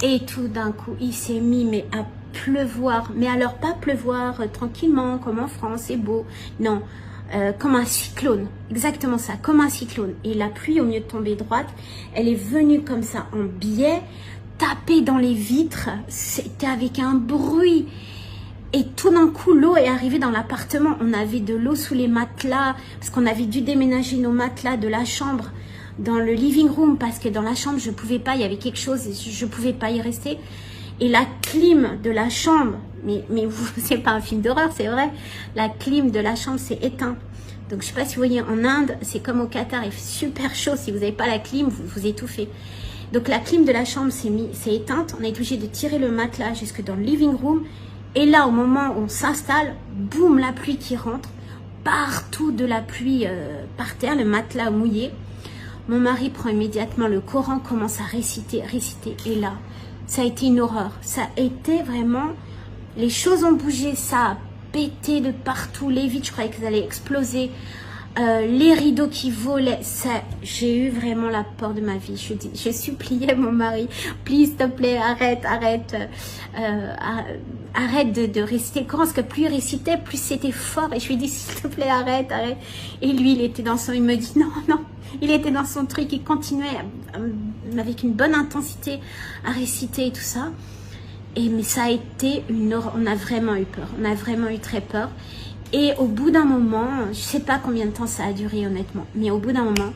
Et tout d'un coup, il s'est mis à pleuvoir. Mais alors, pas pleuvoir tranquillement, comme en France, c'est beau. Non, comme un cyclone. Exactement ça, comme un cyclone. Et la pluie, au lieu de tomber droite, elle est venue comme ça, en biais, taper dans les vitres. C'était avec un bruit. Et tout d'un coup, l'eau est arrivée dans l'appartement. On avait de l'eau sous les matelas, parce qu'on avait dû déménager nos matelas de la chambre dans le living room, parce que dans la chambre, je ne pouvais pas, il y avait quelque chose, et je ne pouvais pas y rester. Et la clim de la chambre, mais c'est pas un film d'horreur, c'est vrai, la clim de la chambre s'est éteinte. Donc, je ne sais pas si vous voyez, en Inde, c'est comme au Qatar, il fait super chaud. Si vous n'avez pas la clim, vous étouffez. Donc, la clim de la chambre s'est éteinte. On est obligé de tirer le matelas jusque dans le living room. Et là, au moment où on s'installe, boum, la pluie qui rentre. Partout de la pluie par terre, le matelas mouillé. Mon mari prend immédiatement le Coran, commence à réciter. Et là, ça a été une horreur. Ça a été vraiment... Les choses ont bougé, ça a pété de partout, les vitres, je croyais qu'elles allaient exploser. Les rideaux qui volaient, ça, j'ai eu vraiment la peur de ma vie. Je suppliais mon mari, please, s'il te plaît, arrête de réciter. Parce que plus il récitait, plus c'était fort. Et je lui dis, s'il te plaît, arrête. Et lui, il me dit, non. Il était dans son truc, il continuait avec une bonne intensité à réciter et tout ça. Mais ça a été une horreur. On a vraiment eu peur. On a vraiment eu très peur. Et au bout d'un moment, je sais pas combien de temps ça a duré honnêtement, mais au bout d'un moment,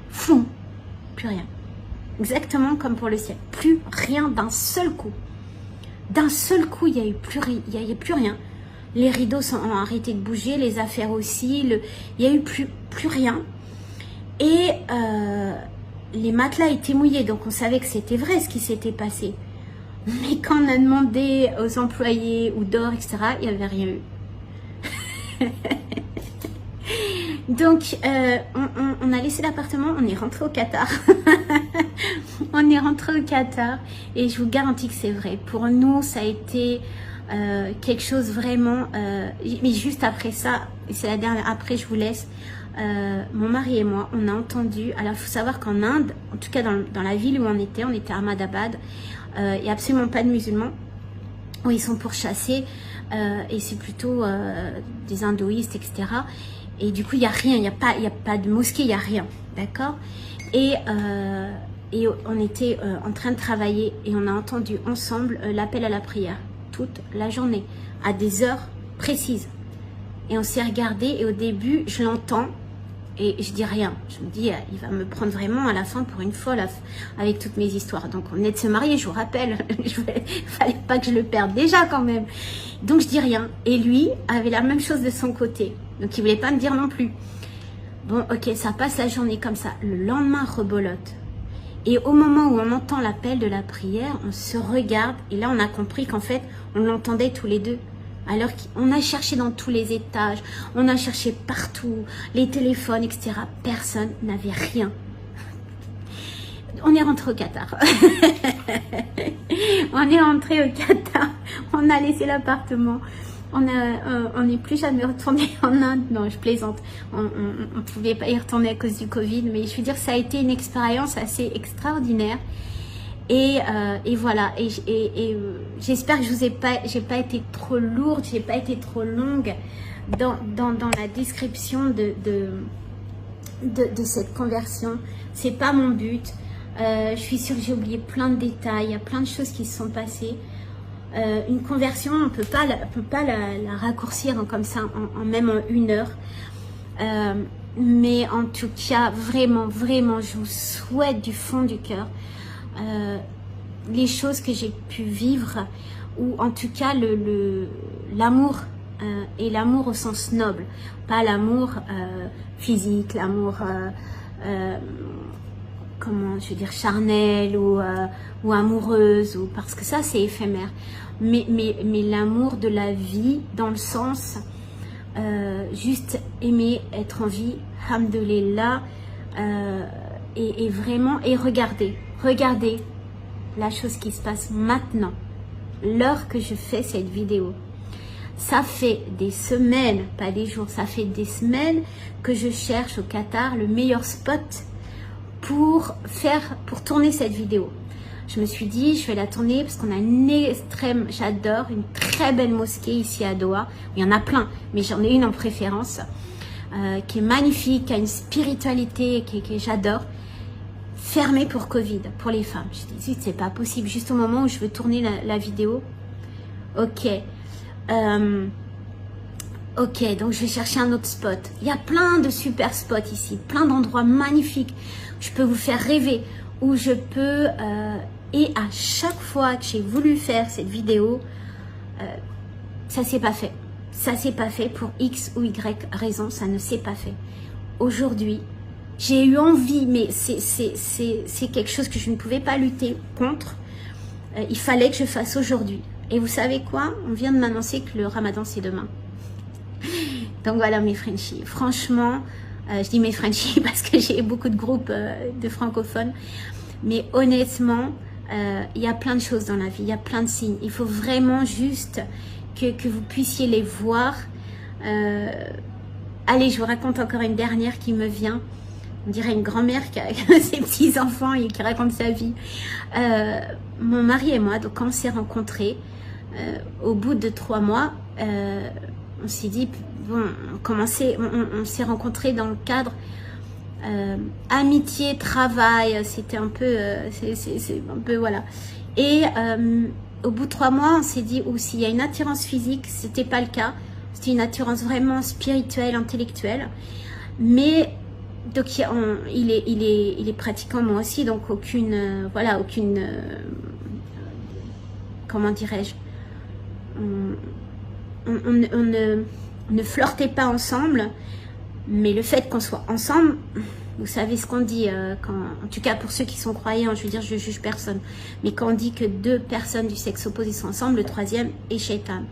flou, plus rien. Exactement comme pour le ciel, plus rien d'un seul coup. D'un seul coup, il y a eu plus rien. Les rideaux ont arrêté de bouger, les affaires aussi, il y a eu plus rien. Et les matelas étaient mouillés, donc on savait que c'était vrai ce qui s'était passé. Mais quand on a demandé aux employés ou dehors, etc., il n'y avait rien eu. Donc on a laissé l'appartement, on est rentré au Qatar. On est rentré au Qatar et je vous garantis que c'est vrai. Pour nous ça a été quelque chose vraiment mais juste après ça, c'est la dernière, après je vous laisse, mon mari et moi on a entendu, alors il faut savoir qu'en Inde, en tout cas dans la ville où on était à Ahmadabad, il n'y a absolument pas de musulmans, où ils sont pourchassés. Et c'est plutôt des hindouistes, etc. Et du coup, il n'y a rien, il n'y a pas de mosquée, il n'y a rien, d'accord. Et on était en train de travailler et on a entendu ensemble l'appel à la prière toute la journée, à des heures précises. Et on s'est regardé et au début, je l'entends et je dis rien. Je me dis, il va me prendre vraiment à la fin pour une folle avec toutes mes histoires. Donc on est de se marier, je vous rappelle, il fallait pas que je le perde déjà quand même. Donc je dis rien. Et lui avait la même chose de son côté. Donc il voulait pas me dire non plus. Bon, ok, ça passe la journée comme ça. Le lendemain, rebolote. Et au moment où on entend l'appel de la prière, on se regarde. Et là, on a compris qu'en fait, on l'entendait tous les deux. Alors qu'on a cherché dans tous les étages, on a cherché partout, les téléphones, etc. Personne n'avait rien. On est rentré au Qatar. On est rentré au Qatar. On a laissé l'appartement. On n'est plus jamais retourné en Inde. Non, je plaisante. On ne pouvait pas y retourner à cause du Covid. Mais je veux dire, ça a été une expérience assez extraordinaire. Et voilà. Et j'espère que j'ai pas été trop lourde, j'ai pas été trop longue dans la description de cette conversion. C'est pas mon but. Je suis sûre que j'ai oublié plein de détails. Il y a plein de choses qui se sont passées. Une conversion, on peut pas la raccourcir comme ça même en 1 heure. Mais en tout cas, vraiment, je vous souhaite du fond du cœur les choses que j'ai pu vivre, ou en tout cas l'amour, et l'amour au sens noble, pas l'amour physique, l'amour comment je veux dire, charnel ou amoureuse, ou parce que ça c'est éphémère, mais l'amour de la vie dans le sens juste aimer être en vie, alhamdoulilah, et vraiment, et regardez la chose qui se passe maintenant, l'heure que je fais cette vidéo. Ça fait des semaines, pas des jours, ça fait des semaines que je cherche au Qatar le meilleur spot pour tourner cette vidéo. Je me suis dit, je vais la tourner parce qu'on a j'adore, une très belle mosquée ici à Doha. Il y en a plein, mais j'en ai une en préférence, qui est magnifique, qui a une spiritualité que j'adore. Fermée pour Covid, pour les femmes. Je dis, c'est pas possible, juste au moment où je veux tourner la vidéo. Ok, donc je vais chercher un autre spot. Il y a plein de super spots ici, plein d'endroits magnifiques. Je peux vous faire rêver, où je peux... et à chaque fois que j'ai voulu faire cette vidéo, ça s'est pas fait. Ça s'est pas fait pour X ou Y raison, ça ne s'est pas fait. Aujourd'hui, j'ai eu envie, mais c'est quelque chose que je ne pouvais pas lutter contre. Il fallait que je fasse aujourd'hui. Et vous savez quoi? On vient de m'annoncer que le Ramadan, c'est demain. Donc voilà mes Frenchies. Franchement, je dis mes Frenchies parce que j'ai beaucoup de groupes de francophones. Mais honnêtement, il y a plein de choses dans la vie. Il y a plein de signes. Il faut vraiment juste que vous puissiez les voir. Allez, je vous raconte encore une dernière qui me vient. On dirait une grand-mère qui a ses petits-enfants et qui raconte sa vie. Mon mari et moi, donc quand on s'est rencontrés, au bout de 3 mois, on s'est dit, bon, on s'est rencontrés dans le cadre amitié, travail, c'était un peu, c'est un peu, voilà. Et au bout de 3 mois, on s'est dit, s'il y a une attirance physique, c'était pas le cas. C'était une attirance vraiment spirituelle, intellectuelle. Mais donc il est pratiquant, moi aussi, donc aucune, voilà, aucune, comment dirais-je, on ne flirtait pas ensemble, mais le fait qu'on soit ensemble, vous savez ce qu'on dit, en tout cas pour ceux qui sont croyants, je veux dire, je juge personne, mais quand on dit que 2 personnes du sexe opposé sont ensemble, le 3e est Shaitan.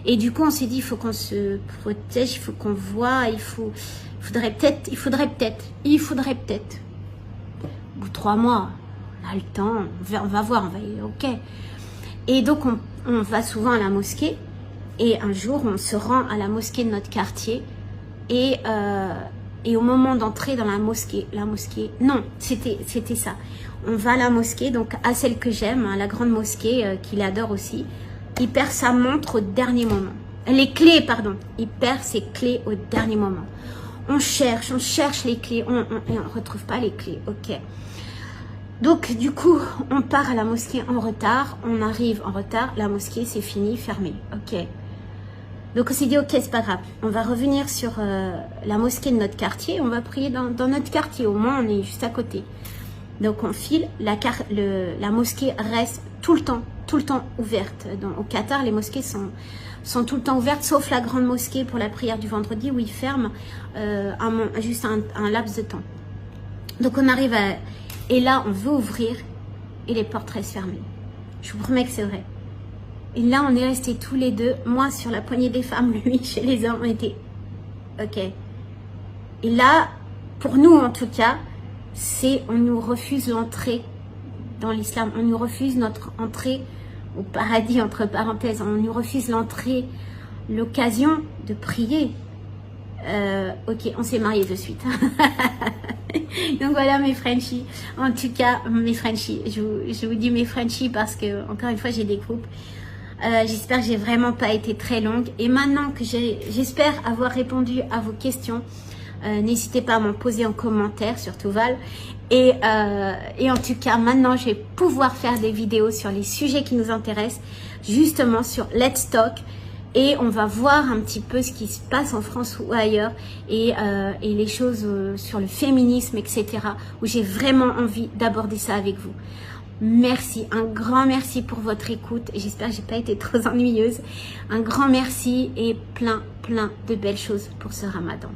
Et du coup, on s'est dit, il faut qu'on se protège, il faut qu'on voit, il faudrait peut-être, au bout de 3 mois, on a le temps, on va voir, ok. Et donc, on va souvent à la mosquée, et un jour, on se rend à la mosquée de notre quartier, et au moment d'entrer dans la mosquée, non, c'était ça. On va à la mosquée, donc à celle que j'aime, hein, la grande mosquée, qu'il adore aussi. Il perd sa montre au dernier moment. Les clés, pardon. Il perd ses clés au dernier moment. On cherche les clés, on ne retrouve pas les clés, ok. Donc, du coup, on part à la mosquée en retard, on arrive en retard, la mosquée, c'est fini, fermée, ok. Donc, on s'est dit, ok, c'est pas grave, on va revenir sur la mosquée de notre quartier, on va prier dans notre quartier, au moins, on est juste à côté. Donc, on file, la mosquée reste tout le temps ouverte. Au Qatar, les mosquées sont tout le temps ouvertes, sauf la grande mosquée pour la prière du vendredi où ils ferment juste un laps de temps. Donc on arrive et là on veut ouvrir et les portes restent fermées. Je vous promets que c'est vrai. Et là on est restés tous les deux, moi sur la poignée des femmes, lui chez les hommes, on était ok. Et là, pour nous en tout cas, on nous refuse l'entrée dans l'islam, on nous refuse notre entrée au paradis, entre parenthèses, on nous refuse l'entrée, l'occasion de prier. Ok, on s'est mariés de suite. Donc voilà mes Frenchies. En tout cas, mes Frenchies, je vous dis mes Frenchies parce que, encore une fois, j'ai des groupes. J'espère que j'ai vraiment pas été très longue. Et maintenant que j'espère avoir répondu à vos questions, n'hésitez pas à m'en poser en commentaire, surtout Val. Et en tout cas, maintenant, je vais pouvoir faire des vidéos sur les sujets qui nous intéressent, justement sur Let's Talk. Et on va voir un petit peu ce qui se passe en France ou ailleurs, et les choses sur le féminisme, etc. Où j'ai vraiment envie d'aborder ça avec vous. Merci, un grand merci pour votre écoute. J'espère que j'ai pas été trop ennuyeuse. Un grand merci et plein de belles choses pour ce Ramadan.